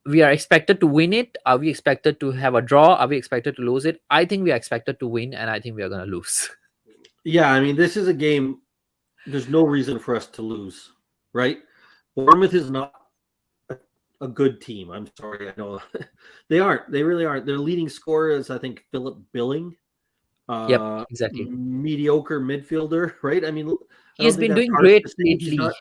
expected to win it. Are we expected to have a draw? Are we expected to lose it? I think we are expected to win, and I think we are gonna lose. Yeah, I mean, this is a game. There's no reason for us to lose, right? Bournemouth is not a good team. I'm sorry, I know they aren't. They really aren't. Their leading scorer is, I think, Philip Billing, Yep, exactly. mediocre midfielder, right? I mean, I He don't has think been that's doing harsh great to say. He's lately. not.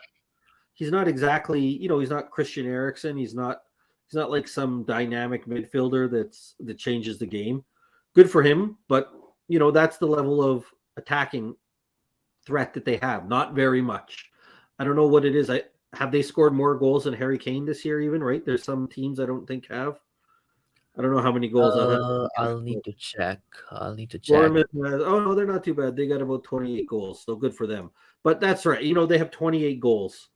He's not exactly, he's not Christian Eriksen. He's not. He's not like some dynamic midfielder that changes the game. Good for him, but that's the level of attacking threat that they have. Not very much. I don't know what it is. I have they scored more goals than Harry Kane this year, even, right? There's some teams I don't think have. I don't know how many goals. I'll have to keep track I'll of need it. to check. I'll need to check. Bournemouth has, oh no, they're not too bad. They got about 28 goals, so good for them. But that's right. They have 28 goals.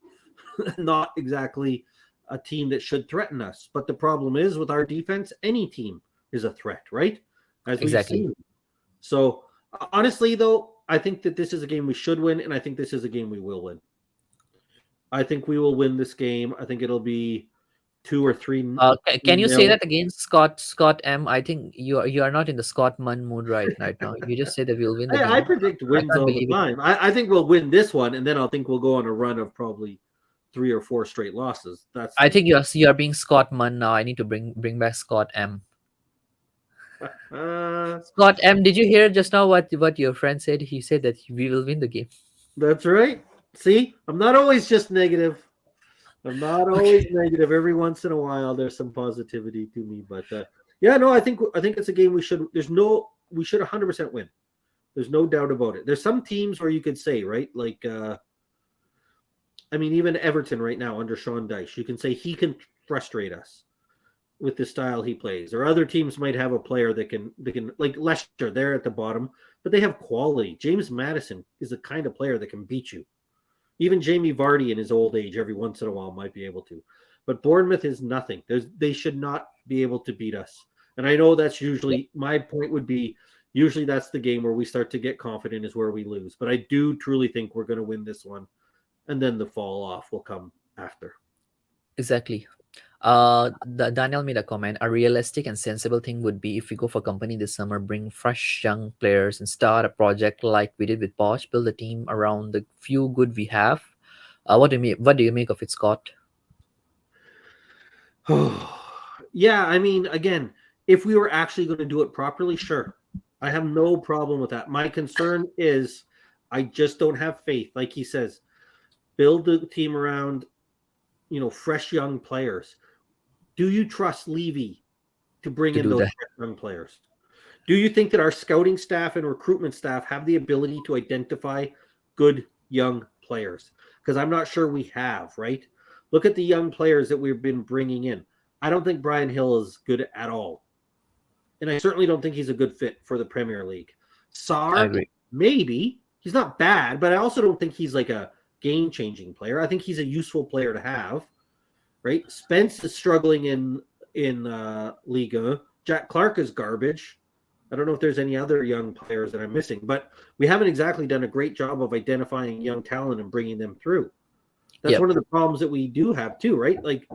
Not exactly a team that should threaten us. But the problem is with our defense, any team is a threat, right? As we've Exactly. seen. So honestly, though, I think that this is a game we should win, and I think this is a game we will win. I think we will win this game. I think it'll be 2 or 3 Can you say nil. that again, Scott M? I think you are not in the Scott Munn mood right now. You just said that we'll win the I game. predict I wins can't all the believe it. time. I think we'll win this one, and then I think we'll go on a run of probably 3 or 4 straight losses. That's I the think you are being Scott Munn now. I need to bring back Scott M. uh, Scott M, did you hear just now what your friend said? He said that we will win the game. that's right. See, I'm not always just negative. I'm not always Okay. negative. Every once in a while, there's some positivity to me. But yeah, no, I think it's a game we should. We should 100% win. There's no doubt about it. There's some teams where you could say, right, like I mean, even Everton right now under Sean Dyche, you can say he can frustrate us with the style he plays. Or other teams might have a player that can like Leicester. They're at the bottom, but they have quality. James Madison is the kind of player that can beat you. Even Jamie Vardy in his old age, every once in a while, might be able to. But Bournemouth is nothing. They should not be able to beat us. And I know that's Yeah, usually my point would be usually that's the game where we start to get confident is where we lose. But I do truly think we're going to win this one. And then the fall off will come after. exactly. Daniel made a comment. A realistic and sensible thing would be if we go for company this summer, bring fresh young players and start a project like we did with Posh, build a team around the few good we have. What do you make of it, Scott? Yeah, I mean, again, if we were actually going to do it properly, sure. I have no problem with that. My concern is I just don't have faith. Like he says, build the team around, fresh young players. Do you trust Levy to bring To in do those that? fresh young players? Do you think that our scouting staff and recruitment staff have the ability to identify good young players? Because I'm not sure we have, right? Look at the young players that we've been bringing in. I don't think Brian Hill is good at all. And I certainly don't think he's a good fit for the Premier League. I Sar, agree. maybe. He's not bad, but I also don't think he's like a game changing player. I think he's a useful player to have, right? Spence is struggling in Liga. Jack Clark is garbage. I don't know if there's any other young players that I'm missing, but we haven't exactly done a great job of identifying young talent and bringing them through. That's Yep. one of the problems that we do have too, right? Like,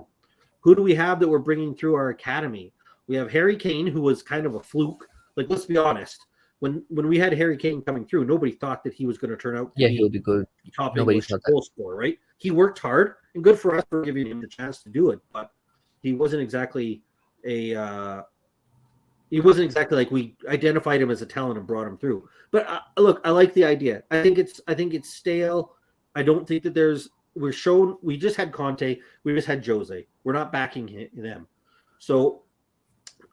who do we have that we're bringing through our academy? We have Harry Kane, who was kind of a fluke. Like, let's be honest. When we had Harry Kane coming through, nobody thought that he was going to turn out to Yeah, he'll be be good. top Nobody English thought that. goal scorer, right? He worked hard, and good for us for giving him the chance to do it. But he wasn't exactly a he wasn't exactly like we identified him as a talent and brought him through. But look, I like the idea. I think it's stale. I don't think that we just had Conte, we just had Jose. We're not backing them. So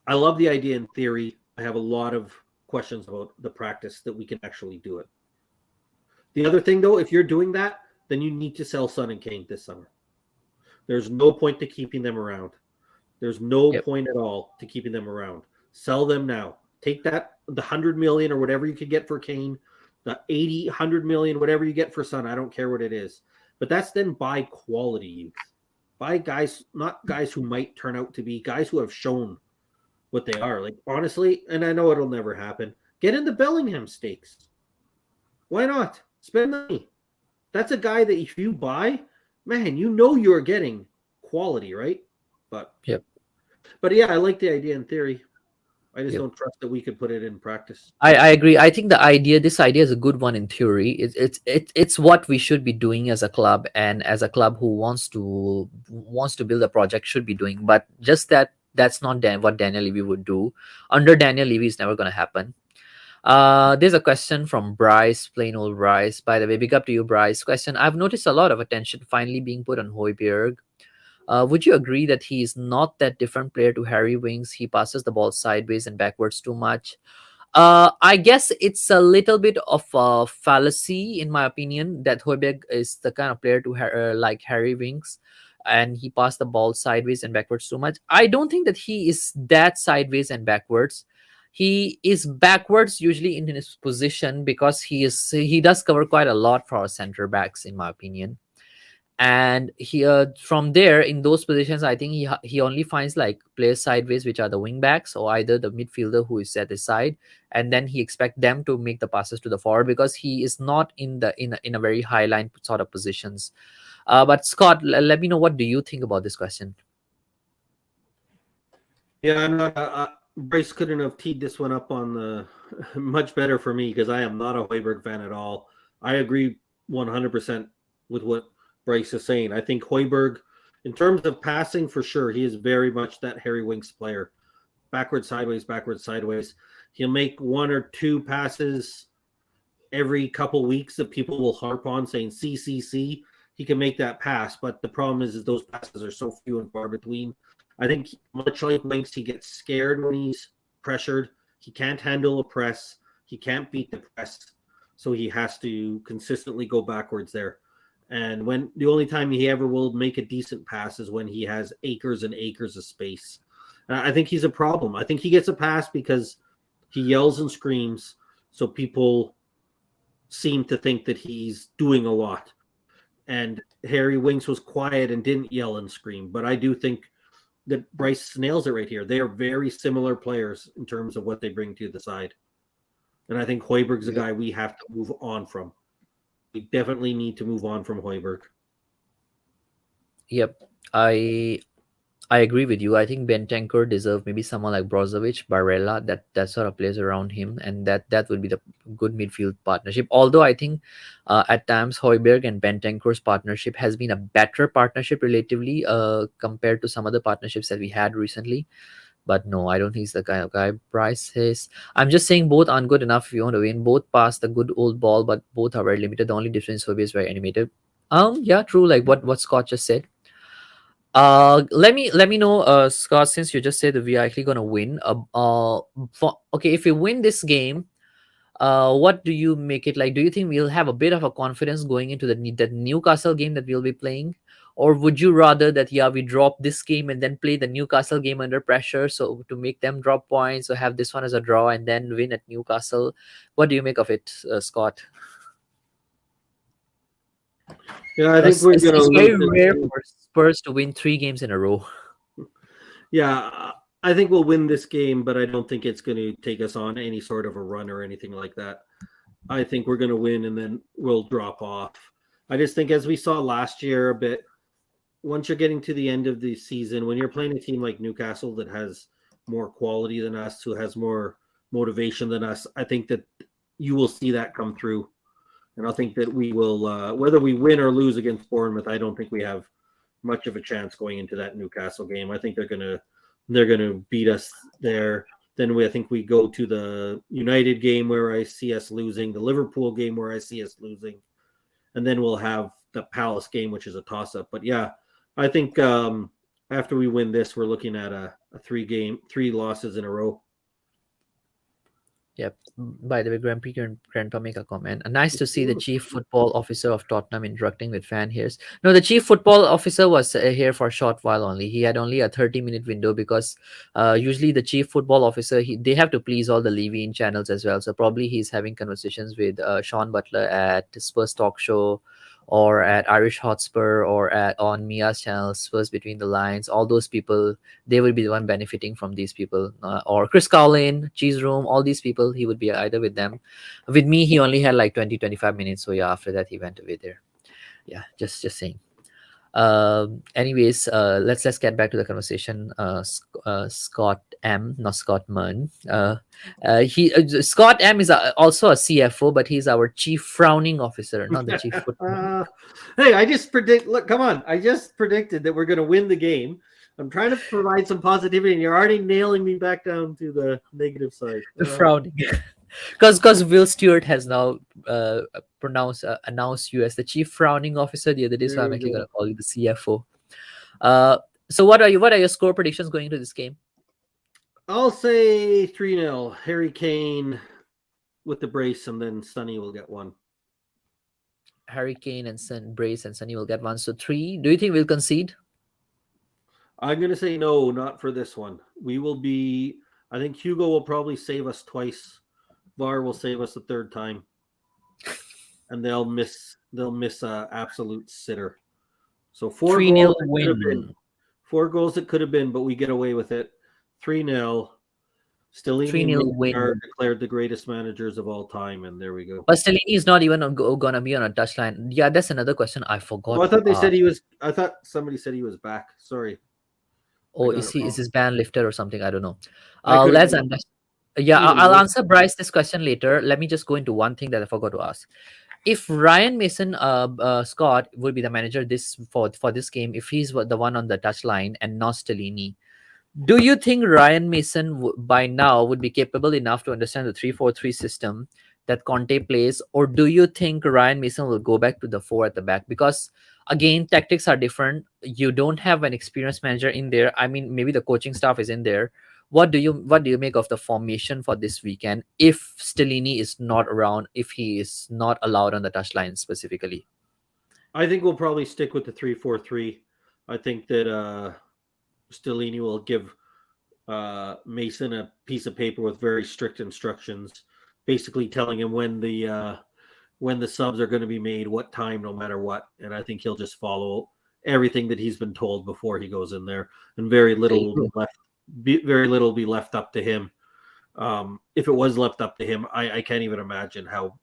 I love the idea in theory. I have a lot of questions about the practice that we can actually do it. The other thing though, if you're doing that, then you need to sell Son and Kane this summer. There's no point to keeping them around. There's no Yep. point at all to keeping them around. Sell them now. Take the 100 million or whatever you could get for Kane, the 80, 100 million, whatever you get for Son. I don't care what it is. But that's then buy quality youth. Buy guys, not guys who might turn out to be guys who have shown what they are. Like, honestly, and I know it'll never happen, get in the Bellingham stakes. Why not? Spend money. That's a guy that if you buy, man, you're getting quality, right? But Yep. But yeah, I like the idea in theory. I just Yep. don't trust that we could put it in practice. I agree. I think this idea is a good one in theory. It's what we should be doing as a club, and as a club who wants to build a project should be doing. But just that's not what Daniel Levy would do. Under Daniel Levy, is never going to happen. There's a question from Bryce, plain old Bryce. By the way, big up to you, Bryce. Question: I've noticed a lot of attention finally being put on Hoiberg. Would you agree that he is not that different player to Harry Winks? He passes the ball sideways and backwards too much. I guess it's a little bit of a fallacy, in my opinion, that Hoiberg is the kind of player to like Harry Winks, and he passed the ball sideways and backwards too much. I don't think that he is that sideways and backwards. He is backwards usually in his position because he does cover quite a lot for our center backs, in my opinion. And he from there in those positions, I think he only finds like players sideways, which are the wing backs or either the midfielder who is at his side, and then he expect them to make the passes to the forward because he is not in a very high line sort of positions. But Scott, let me know, what do you think about this question? Yeah, I'm not. Bryce couldn't have teed this one up on the much better for me because I am not a Hoiberg fan at all. I agree 100% with what Bryce is saying. I think Hoiberg, in terms of passing, for sure, he is very much that Harry Winks player. Backwards, sideways, backwards, sideways. He'll make one or two passes every couple weeks that people will harp on saying CCC. He can make that pass, but the problem is those passes are so few and far between. I think much like Winks, he gets scared when he's pressured. He can't handle a press. He can't beat the press. So he has to consistently go backwards there. And when the only time he ever will make a decent pass is when he has acres and acres of space. I think he's a problem. I think he gets a pass because he yells and screams. So people seem to think that he's doing a lot. And Harry Winks was quiet and didn't yell and scream. But I do think that Bryce nails it right here. They are very similar players in terms of what they bring to the side. And I think Hoiberg's a guy we have to move on from. We definitely need to move on from Hoiberg. Yep, I agree with you. I think Bentancur deserve maybe someone like Brozovic, Barella, that sort of plays around him, and that would be the good midfield partnership. Although I think at times Hoiberg and Bentancur's partnership has been a better partnership relatively compared to some other partnerships that we had recently. But no, I don't think he's the kind of guy Bryce is. I'm just saying both aren't good enough if you want to win. Both pass the good old ball, but both are very limited. The only difference is Hoiberg is very animated. Yeah, true. Like what Scott just said. Let me know, Scott, since you just said that we are actually gonna win. Okay, if we win this game, what do you make it like? Do you think we'll have a bit of a confidence going into that Newcastle game that we'll be playing, or would you rather that we drop this game and then play the Newcastle game under pressure, so to make them drop points, or have this one as a draw and then win at Newcastle? What do you make of it, Scott? Yeah, I think Because we're it's, going to it's very lose rare this. for Spurs to win 3 games in a row. Yeah, I think we'll win this game, but I don't think it's going to take us on any sort of a run or anything like that. I think we're going to win and then we'll drop off. I just think, as we saw last year a bit, once you're getting to the end of the season, when you're playing a team like Newcastle that has more quality than us, who has more motivation than us, I think that you will see that come through. And I think that we will, whether we win or lose against Bournemouth, I don't think we have much of a chance going into that Newcastle game. I think they're gonna beat us there. Then I think we go to the United game where I see us losing, the Liverpool game where I see us losing, and then we'll have the Palace game, which is a toss-up. But yeah, I think after we win this, we're looking at a 3 losses in a row. Yep. By the way, Grandpa make a comment. Nice to see the chief football officer of Tottenham interacting with fan here. No, the chief football officer was here for a short while only. He had only a 30-minute window because usually the chief football officer, they have to please all the Levine channels as well. So probably he's having conversations with Sean Butler at Spurs Talk Show, or at Irish Hotspur, or on Mia's channel, Spurs Between the Lines. All those people, they will be the one benefiting from these people. Or Chris Cowlin, Cheese Room, all these people, he would be either with them. With me, he only had like 20, 25 minutes. So yeah, after that, he went away there. Yeah, just saying. Anyways, let's get back to the conversation. Scott M, not Scott Munn. He Scott M is also a CFO, but he's our chief frowning officer, not the chief footman. Hey, I just predict. Look, come on! I just predicted that we're going to win the game. I'm trying to provide some positivity, and you're already nailing me back down to the negative side. The frowning, because Will Stewart has now announced you as the chief frowning officer the other day, so There I'm we actually go. gonna call you the CFO. So what are your score predictions going into this game? I'll say 3-0. Harry Kane with the brace, and then Sonny will get one. Harry Kane and Brace and Sonny will get one. So three. Do you think we'll concede? I'm going to say no, not for this one. We will be. I think Hugo will probably save us twice. VAR will save us a third time, and they'll miss. They'll miss a absolute sitter. So 3-0 4 goals it could have been. win. 4 goals it could have been, but we get away with it. 3-0. Stellini 3-0 and Mason are win. declared the greatest managers of all time, and there we go. But Stellini is not even gonna be on a touchline. Yeah, that's another question I Oh, forgot I to thought they said ask. he was. I thought somebody said he was back. Sorry, I Oh, got it is wrong. his ban lifted or something? I don't know. I could have Let's been wrong. understand. Yeah, Either I'll way, answer Bryce this question later. Let me just go into one thing that I forgot to ask. If Ryan Mason, Scott will be the manager this for this game, if he's the one on the touchline and not Stellini, do you think Ryan Mason by now would be capable enough to understand the 3-4-3 system that Conte plays, or do you think Ryan Mason will go back to the four at the back? Because again, tactics are different. You don't have an experienced manager in there. I mean, maybe the coaching staff is in there. What do you make of the formation for this weekend if Stellini is not around, if he is not allowed on the touchline specifically? I think we'll probably stick with the 3-4-3. I think that Stellini will give Mason a piece of paper with very strict instructions, basically telling him when the subs are going to be made, what time, no matter what. And I think he'll just follow everything that he's been told before he goes in there, and very There little you will be go. left. Very little will be left up to him. If it was left up to him, I can't even imagine how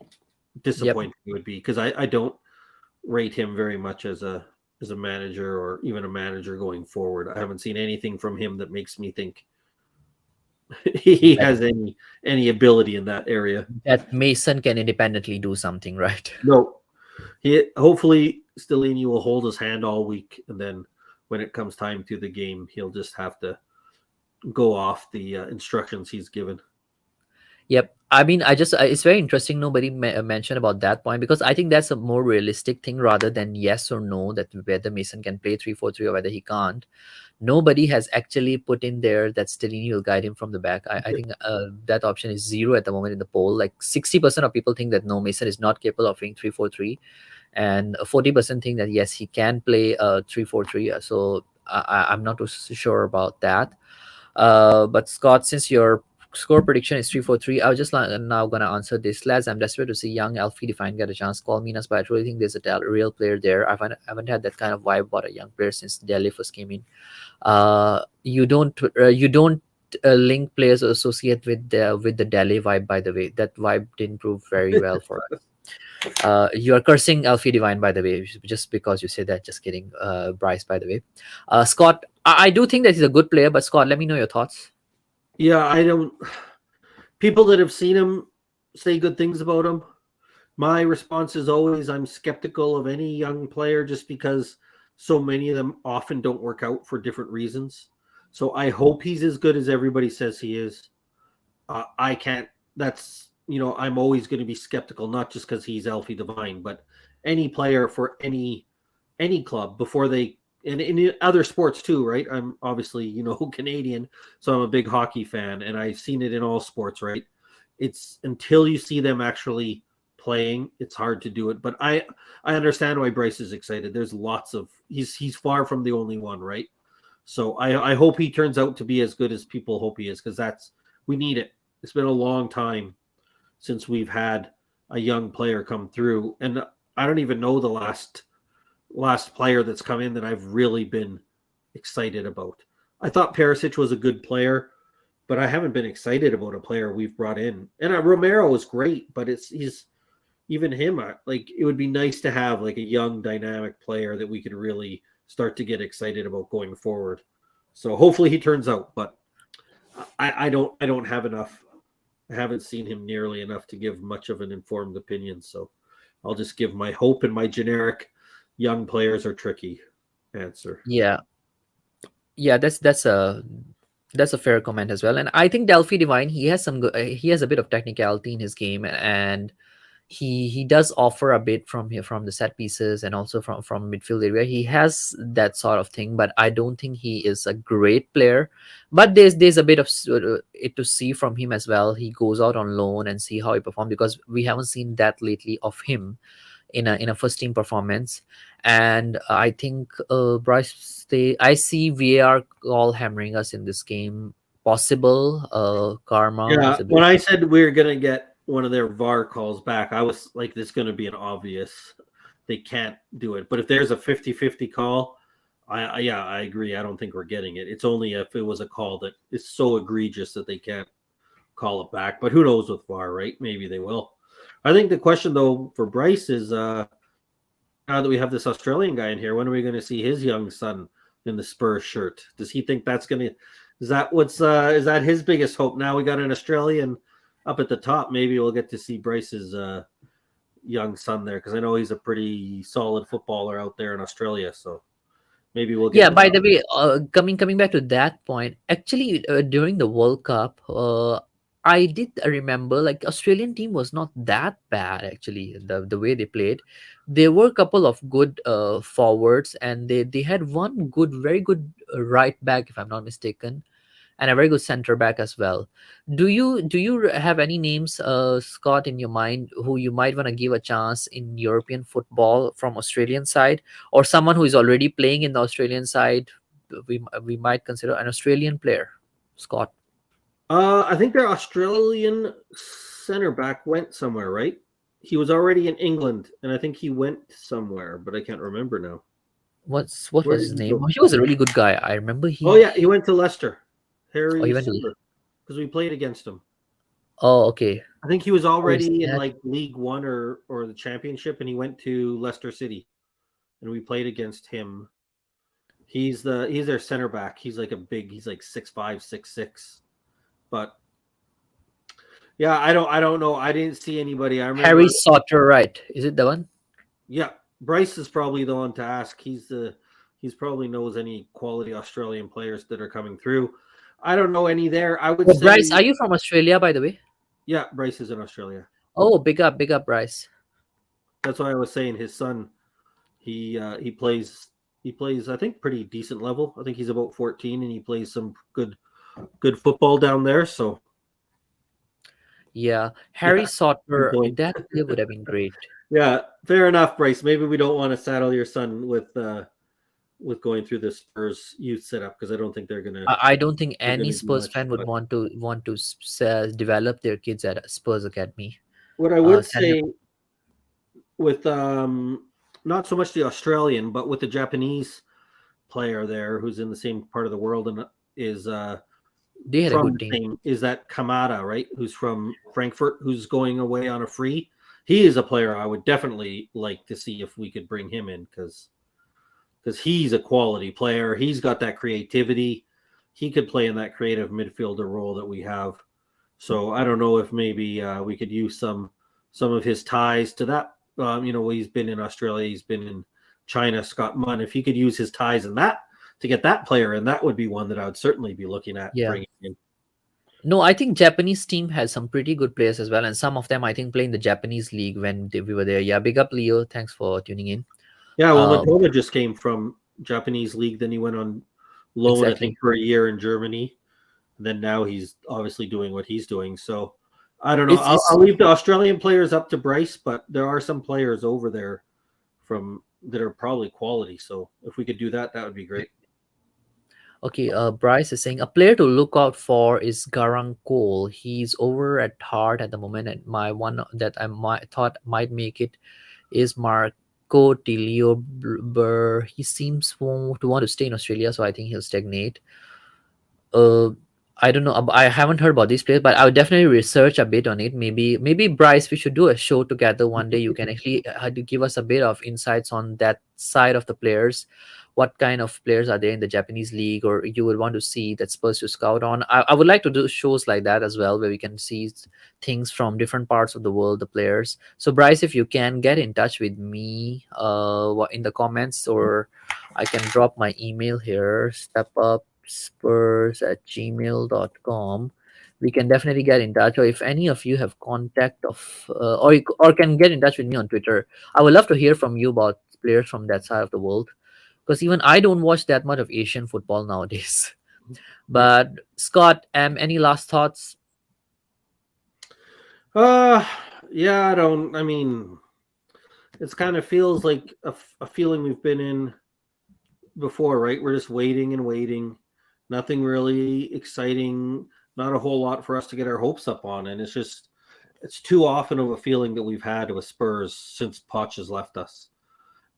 Yep. disappointing it would be, because I don't rate him very much as a manager, or even a manager going forward. I haven't seen anything from him that makes me think he That has any ability in that area. that Mason can independently do something, right? No, he hopefully Stellini will hold his hand all week, and then when it comes time to the game, he'll just have to go off the instructions he's given. Yep. I mean, it's very interesting. Nobody mentioned about that point because I think that's a more realistic thing rather than yes or no that whether Mason can play 3-4-3 or whether he can't. Nobody has actually put in there that Stellini will guide him from the back. I think that option is zero at the moment in the poll. Like 60% of people think that no, Mason is not capable of playing 3-4-3, and 40% think that yes, he can play 3-4-3. So I'm not too sure about that. But Scott, since your score prediction is 3-4-3, I was just now gonna answer this. Lads, I'm desperate to see young Alfie Define get a chance. Call me nuts, but I really think there's a real player there. I haven't had that kind of vibe about a young player since Delhi first came in. You don't link players or associate with the Delhi vibe. By the way, that vibe didn't prove very well for us. You are cursing Alfie Divine, by the way, just because you say that. Just kidding, Bryce. By the way, Scott, I do think that he's a good player, but Scott, let me know your thoughts. Yeah, I don't. People that have seen him say good things about him. My response is always I'm skeptical of any young player, just because so many of them often don't work out for different reasons. So I hope he's as good as everybody says he is. I can't. That's, I'm always going to be skeptical, not just because he's Alfie Divine, but any player for any club before they, and in other sports too, right? I'm obviously, Canadian, so I'm a big hockey fan, and I've seen it in all sports, right? It's until you see them actually playing, it's hard to do it. But I understand why Bryce is excited. There's lots of he's far from the only one, right? So I hope he turns out to be as good as people hope he is, because we need it. It's been a long time since we've had a young player come through, and I don't even know the last player that's come in that I've really been excited about. I thought Perisic was a good player, but I haven't been excited about a player we've brought in. And Romero was great, but he's even him, like it would be nice to have like a young, dynamic player that we could really start to get excited about going forward. So hopefully he turns out, but I don't have enough. I haven't seen him nearly enough to give much of an informed opinion. So I'll just give my hope and my generic young players are tricky answer. Yeah, yeah, that's a fair comment as well. And I think Delphi Divine, he has he has a bit of technicality in his game, and he does offer a bit from here, from the set pieces, and also from midfield area. He has that sort of thing, but I don't think he is a great player. But there's a bit of it to see from him as well. He goes out on loan and see how he performs, because we haven't seen that lately of him in a first team performance. And I think Bryce, I see VAR all hammering us in this game. Possible karma Yeah, is a when bit. I said we were gonna get one of their VAR calls back, I was like, this is gonna be an obvious. They can't do it. But if there's a 50-50 call, yeah, I agree. I don't think we're getting it. It's only if it was a call that is so egregious that they can't call it back. But who knows with VAR, right? Maybe they will. I think the question though for Bryce is now that we have this Australian guy in here, when are we gonna see his young son in the Spurs shirt? Does he think that's gonna is that his biggest hope? Now we got an Australian up at the top. Maybe we'll get to see Bryce's young son there, because I know he's a pretty solid footballer out there in Australia. So maybe we'll Yeah, get by the way, coming back to that point, actually, during the World Cup, I did remember like Australian team was not that bad actually. The way they played, there were a couple of good forwards, and they had one good, very good right back, if I'm not mistaken, and a very good center back as well. Do you have any names, Scott, in your mind who you might want to give a chance in European football from Australian side, or someone who is already playing in the Australian side? We might consider an Australian player, Scott. I think their Australian center back went somewhere, right? He was already in England, and I think he went somewhere, but I can't remember now. What Where was did his he name? go? Oh, he was a really good guy. I remember Oh he. yeah, he went to Leicester. Oh, Harry he went to. Silver, because we played against him. Oh, okay. I think he was Oh, is already in that like League One or the Championship, and he went to Leicester City, and we played against him. He's their center back. He's like a big. He's like 6'5", 6'6". But yeah, I don't know. I didn't see anybody. I Harry remember. Sauter, right? Is it the one? Yeah, Bryce is probably the one to ask. He's probably knows any quality Australian players that are coming through. I don't know any there. I would Oh, Bryce, say are you from Australia, by the way? yeah, Bryce is in Australia. Oh, big up, Bryce. That's why I was saying his son. He plays I think pretty decent level. I think he's about 14 and he plays some good football down there. So Yeah, Harry yeah, good Sauter, point. that player would have been great. Yeah, fair enough, Bryce. Maybe we don't want to saddle your son with going through the Spurs youth setup, because I don't think I don't think they're any gonna do Spurs much. fan would But want to develop their kids at a Spurs academy. what I would Send them. say with not so much the Australian, but with the Japanese player there who's in the same part of the world and is They had a from good the team. same is that Kamada, right? Who's from Frankfurt, who's going away on a free. He is a player I would definitely like to see if we could bring him in, because he's a quality player. He's got that creativity. He could play in that creative midfielder role that we have. So I don't know if maybe we could use some of his ties to that. He's been in Australia, he's been in China. Scott Munn, if he could use his ties in that to get that player in, that would be one that I would certainly be looking at Yeah. bringing in. No, I think Japanese team has some pretty good players as well, and some of them I think play in the Japanese league when we were there. Yeah, big up Leo. Thanks for tuning in. Yeah, well, Um, Matoma just came from Japanese league. Then he went on loan, I think, exactly. for a year in Germany. And then now he's obviously doing what he's doing. So I don't know. It's I'll leave the Australian players up to Bryce, but there are some players over there from that are probably quality. So if we could do that, that would be great. okay. Bryce is saying a player to look out for is Garang Cole. He's over at Heart at the moment, and my one that thought might make it is Marco Tilio He seems to want to stay in Australia, so I think he'll stagnate. Uh, I don't know. I haven't heard about these players, but I would definitely research a bit on it. Maybe Bryce, we should do a show together one day. You can actually to give us a bit of insights on that side of the players. What kind of players are there in the Japanese league, or you would want to see that Spurs to scout on? I would like to do shows like that as well, where we can see things from different parts of the world, the players. So Bryce, if you can get in touch with me, in the comments, or I can drop my email here. Step up spurs@gmail.com. We can definitely get in touch, or if any of you have contact of or can get in touch with me on Twitter. I would love to hear from you about players from that side of the world, because even I don't watch that much of Asian football nowadays. But Scott, any last thoughts? Uh, yeah, I don't. I mean, it's kind of feels like a feeling we've been in before, right? We're just waiting and waiting. Nothing really exciting. Not a whole lot for us to get our hopes up on, and it's too often of a feeling that we've had with Spurs since Poch has left us.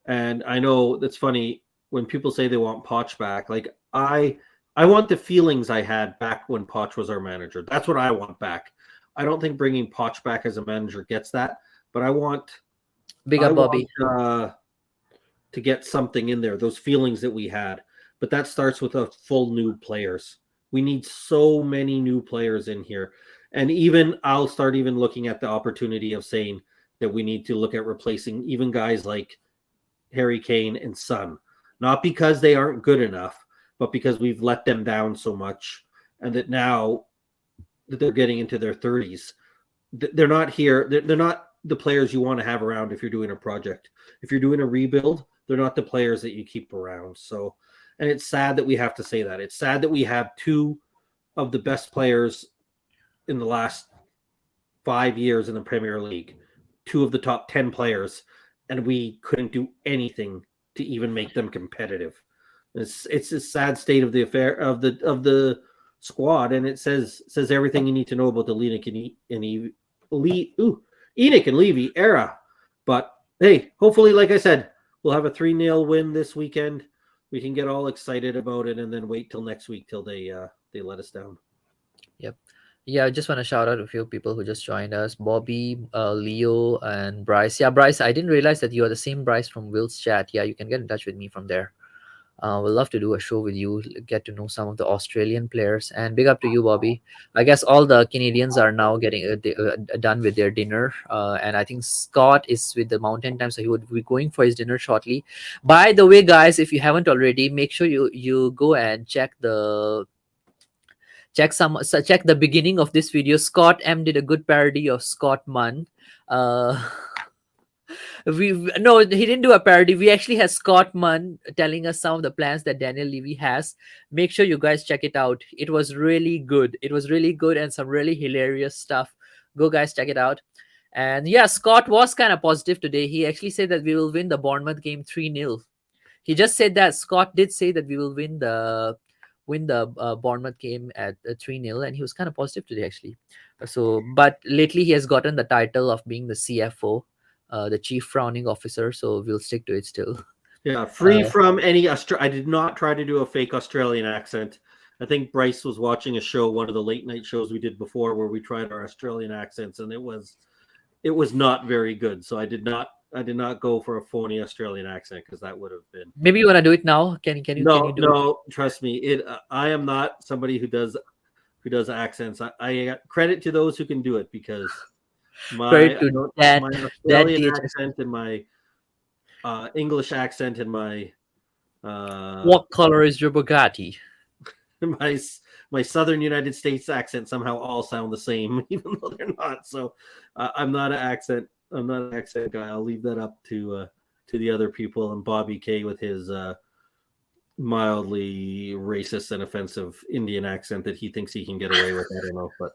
And I know that's funny when people say they want Poch back. Like I want the feelings I had back when Poch was our manager. That's what I want back. I don't think bringing Poch back as a manager gets that, but Big I up, want Bobby. to get something in there, those feelings that we had. But that starts with a full new players. We need so many new players in here. And even I'll start even looking at the opportunity of saying that we need to look at replacing even guys like Harry Kane and Son. Not because they aren't good enough, but because we've let them down so much, and that now that they're getting into their 30s, they're not here. They're not the players you want to have around if you're doing a project. If you're doing a rebuild, they're not the players that you keep around. So, and it's sad that we have to say that. It's sad that we have two of the best players in the last 5 years in the Premier League, two of the top 10 players, and we couldn't do anything to even make them competitive. It's a sad state of the affair of the squad, and it says everything you need to know about the Enoch and Levy era. But hey, hopefully, like I said, we'll have a 3-0 win this weekend. We can get all excited about it, and then wait till next week till they let us down. Yep. Yeah, I just want to shout out a few people who just joined us: Bobby, Leo, and Bryce. Yeah, Bryce, I didn't realize that you are the same Bryce from Will's chat. Yeah, you can get in touch with me from there. We'd love to do a show with you, get to know some of the Australian players. And big up to you, Bobby. I guess all the Canadians are now getting done with their dinner. And I think Scott is with the Mountain Time, so he would be going for his dinner shortly. By the way, guys, if you haven't already, make sure you go and check the beginning of this video. Scott M did a good parody of Scott Munn. Uh, we no he didn't do a parody. We actually had Scott Munn telling us some of the plans that Daniel Levy has. Make sure you guys check it out. It was really good. It was really good and some really hilarious stuff. Go guys, check it out. And yeah, Scott was kind of positive today. He actually said that we will win the Bournemouth game 3-0. He just said that. Scott did say that we will win the Bournemouth game at 3-0, and he was kind of positive today actually. So, but lately he has gotten the title of being the CFO, the Chief Frowning Officer. So we'll stick to it still. Yeah, free Uh, from any. I did not try to do a fake Australian accent. I think Bryce was watching a show, one of the late night shows we did before, where we tried our Australian accents, and it was not very good. So I did not go for a phony Australian accent because that would have been. Maybe you wanna do it now? Can you No, do it? no, trust me. I am not somebody who does accents. I credit to those who can do it because Credit my I to don't that my that Australian DHS. accent and my English accent and uh, What color is your Bugatti? my my Southern United States accent somehow all sound the same, even though they're not. So I'm not an accent. I'm not an accent guy. I'll leave that up to the other people and Bobby K with his mildly racist and offensive Indian accent that he thinks he can get away with. I don't know, but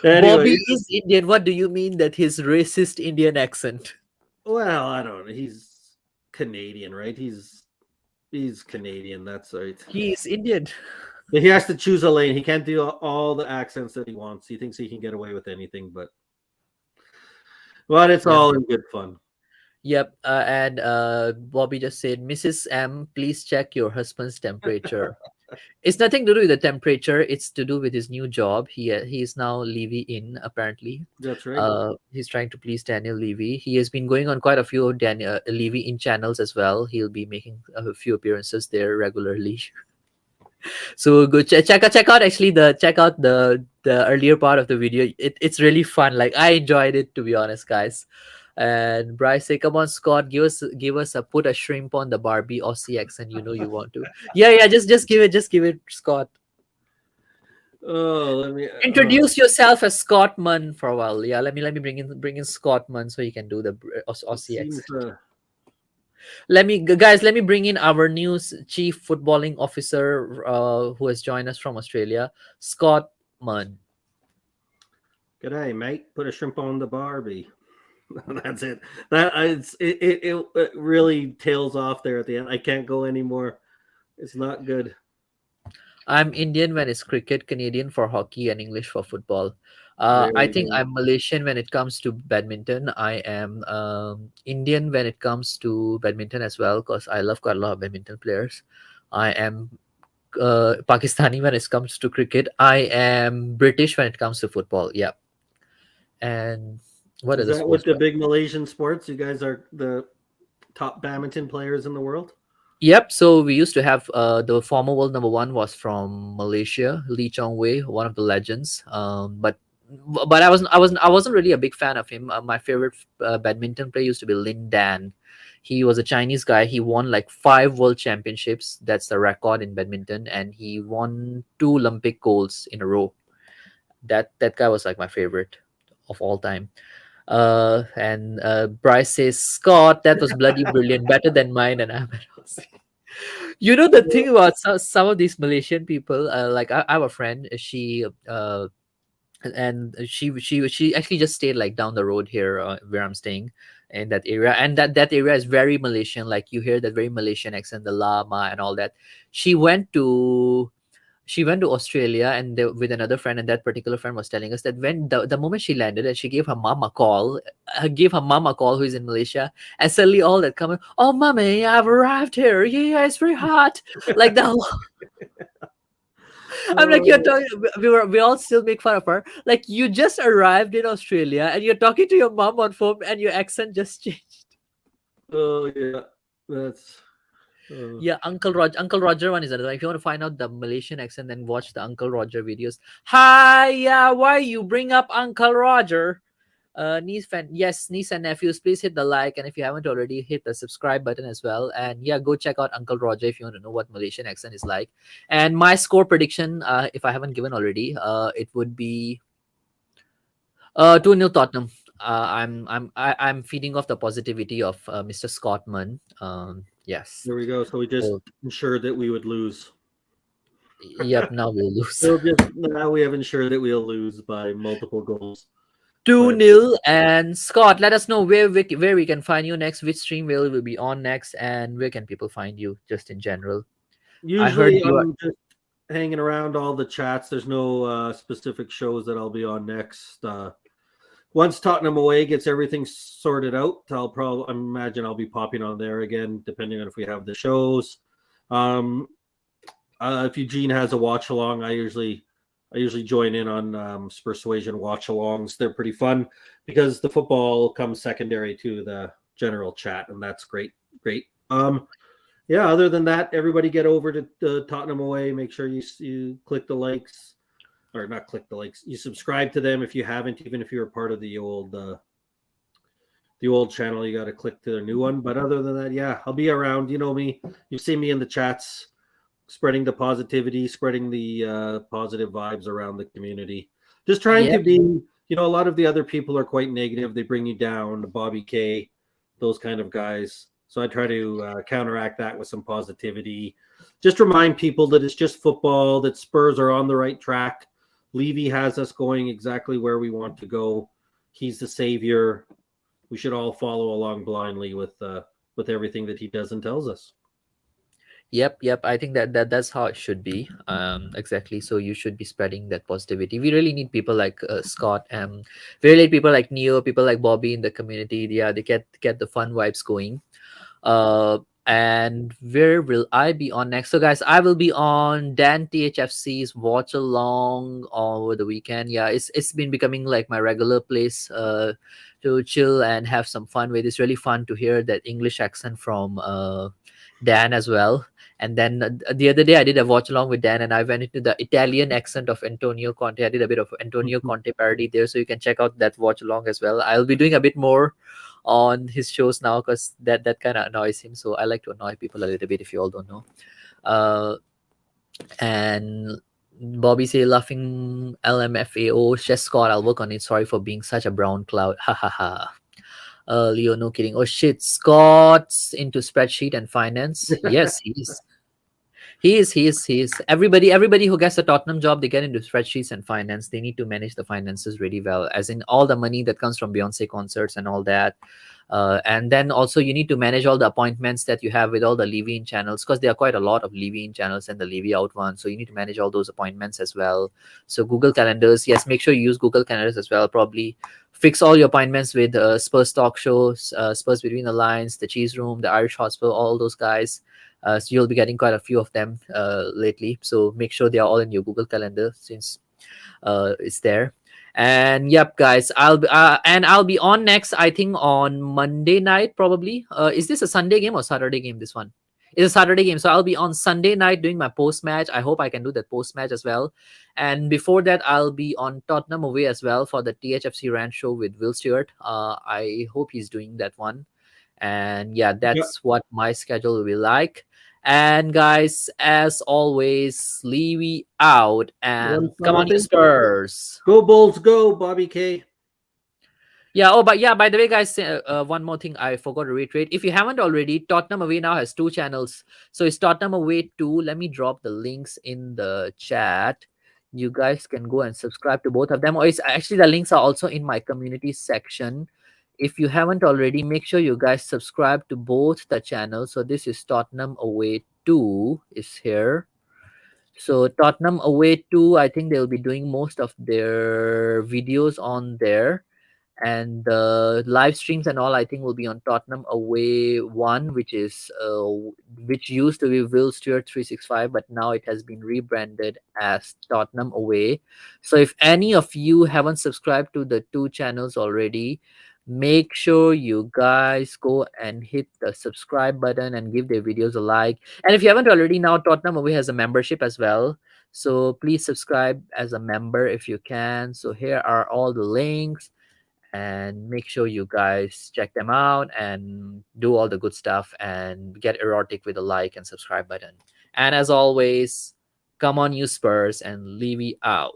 Bobby anyway, is Indian. What do you mean that his racist Indian accent? well, I don't know. He's Canadian, right? He's Canadian. That's right. He is Indian. But he has to choose a lane. He can't do all the accents that he wants. He thinks he can get away with anything, but it's Yeah. all in good fun. Yep. And Bobby just said, Mrs. M, please check your husband's temperature. It's nothing to do with the temperature. It's to do with his new job. He is now Levy in apparently. That's right. He's trying to please Daniel Levy. He has been going on quite a few Daniel Levy in channels as well. He'll be making a few appearances there regularly. So go check out actually the check out the earlier part of the video. It's really fun. Like I enjoyed it, to be honest, guys. And Bryce say, "Come on, Scott, give us a put a shrimp on the Barbie Aussie accent. You know you want to. Yeah, yeah. Just give it, Scott. Oh, let me. Introduce yourself as Scott Munn for a while. Yeah, let me bring in Scott Munn so he can do the It Aussie seems. accent. Let me bring in our new chief footballing officer who has joined us from Australia, Scott Munn. G'day, mate. Put a shrimp on the Barbie. That's it. It really tails off there at the end. I can't go anymore. It's not good. I'm Indian when it's cricket, Canadian for hockey, and English for football. There I you think go. I'm Malaysian when it comes to badminton. I am Indian when it comes to badminton as well because I love quite a lot of badminton players. I am Pakistani when it comes to cricket. I am British when it comes to football. Yeah. And what Is other that with sports? the big Malaysian sports? You guys are the top badminton players in the world. Yep. So we used to have the former world number one was from Malaysia, Lee Chong Wei, one of the legends. But I wasn't really a big fan of him. My favorite badminton player used to be Lin Dan. He was a Chinese guy. He won like 5 world championships. That's the record in badminton, and he won 2 Olympic golds in a row. That guy was like my favorite of all time. And Bryce says, Scott, that was bloody brilliant, better than mine. And I'm you know the thing about some of these Malaysian people, like I have a friend, she actually just stayed like down the road here where I'm staying in that area, and that area is very Malaysian. Like you hear that very Malaysian accent, the llama and all that. She went to she went to Australia and with another friend, and that particular friend was telling us that when the moment she landed and she gave her mom a call, who is in Malaysia, and suddenly all that coming, oh mommy, I've arrived here. Yeah, it's very hot. Like the whole, I'm like, you're Oh, talking. We all still make fun of her. Like you just arrived in Australia and you're talking to your mom on phone, and your accent just changed. oh yeah. That's. Uh, Yeah, Uncle Roger one is another. If you want to find out the Malaysian accent, then watch the Uncle Roger videos. Hi, yeah, why you bring up Uncle Roger? Niece and nephews, please hit the like, and if you haven't already, hit the subscribe button as well. And yeah, go check out Uncle Roger if you want to know what Malaysian accent is like. And my score prediction, if I haven't given already, it would be 2-0 Tottenham. I'm feeding off the positivity of Mr. Scott Munn. Yes. there we go. So we just So ensured that we would lose. yep, now we'll lose. We'll just now we have ensured that we'll lose by multiple goals. 2 But 0 And Scott, let us know where we can find you next, which stream will be on next, and where can people find you just in general. I heard usually you are. I'm just hanging around all the chats. There's no specific shows that I'll be on next. Once Tottenham away gets everything sorted out, I imagine I'll be popping on there again, depending on if we have the shows. Um, if Eugene has a watch along, I usually join in on Persuasion watch alongs. They're pretty fun because the football comes secondary to the general chat, and that's great. Great. Yeah. Other than that, everybody get over to Tottenham away. Make sure you click the likes, or not click the likes. You subscribe to them if you haven't, even if you're a part of the old channel. You got to click to the new one. But other than that, yeah, I'll be around. You know me. You see me in the chats, spreading the positivity, spreading the positive vibes around the community. Just trying Yeah, to be. A lot of the other people are quite negative. They bring you down. Bobby K, those kind of guys. So I try to counteract that with some positivity. Just remind people that it's just football, that Spurs are on the right track. Levy has us going exactly where we want to go. He's the savior. We should all follow along blindly with everything that he does and tells us. yep. I think that's how it should be. Exactly. So you should be spreading that positivity. We really need people like Scott. We really need people like Neo, people like Bobby in the community. Yeah, they get the fun vibes going. And where will I be on next? So, guys, I will be on Dan THFC's watch along over the weekend. Yeah, it's been becoming like my regular place to chill and have some fun with. It's really fun to hear that English accent from Dan as well. And then the other day I did a watch along with Dan, and I went into the Italian accent of Antonio Conte. I did a bit of Antonio Conte parody there, so you can check out that watch along as well. I'll be doing a bit more on his shows now because that kind of annoys him. So I like to annoy people a little bit, if you all don't know. Uh, and Bobby say laughing LMFAO. Chef Scott, I'll work on it. Sorry for being such a brown cloud. Ha ha ha. Leo, no kidding. Oh shit, Scott's into spreadsheet and finance. Yes, he is. He is. Everybody who gets a Tottenham job, they get into spreadsheets and finance. They need to manage the finances really well, as in all the money that comes from Beyonce concerts and all that. And then also you need to manage all the appointments that you have with all the Levy-in channels, because there are quite a lot of Levy-in channels and the Levy out one. So you need to manage all those appointments as well. So Google Calendars, yes, make sure you use Google Calendars as well. Probably fix all your appointments with Spurs talk shows, Spurs Between the Lines, the Cheese Room, the Irish Hospital, all those guys. So you'll be getting quite a few of them lately. So make sure they are all in your Google Calendar, since it's there. And yep, guys, I'll be on next. I think on Monday night probably. Is this a Sunday game or Saturday game? This one is a Saturday game, so I'll be on Sunday night doing my post match. I hope I can do that post match as well. And before that, I'll be on Tottenham away as well for the THFC rant show with Will Stewart. I hope he's doing that one. And yeah, Yeah. that's what my schedule will be like. And guys, as always, Levy out One and for come on, you nothing. Spurs. Go Bulls, go Bobby K. Yeah. Oh, but yeah. By the way, guys, one more thing I forgot to reiterate. If you haven't already, Tottenham Away now has two channels. So it's Tottenham Away 2. Let me drop the links in the chat. You guys can go and subscribe to both of them. Or it's actually the links are also in my community section. If you haven't already, make sure you guys subscribe to both the channels. So this is Tottenham Away 2 is here. So Tottenham Away 2, I think they'll be doing most of their videos on there, and the live streams and all I think will be on Tottenham Away 1, which is which used to be Will Stewart 365, but now it has been rebranded as Tottenham Away. So if any of you haven't subscribed to the two channels already, make sure you guys go and hit the subscribe button and give their videos a like. And if you haven't already, now Tottenham Away has a membership as well, so please subscribe as a member if you can. So here are all the links, and make sure you guys check them out and do all the good stuff and get erotic with the like and subscribe button. And as always, come on, you Spurs, and Levy out.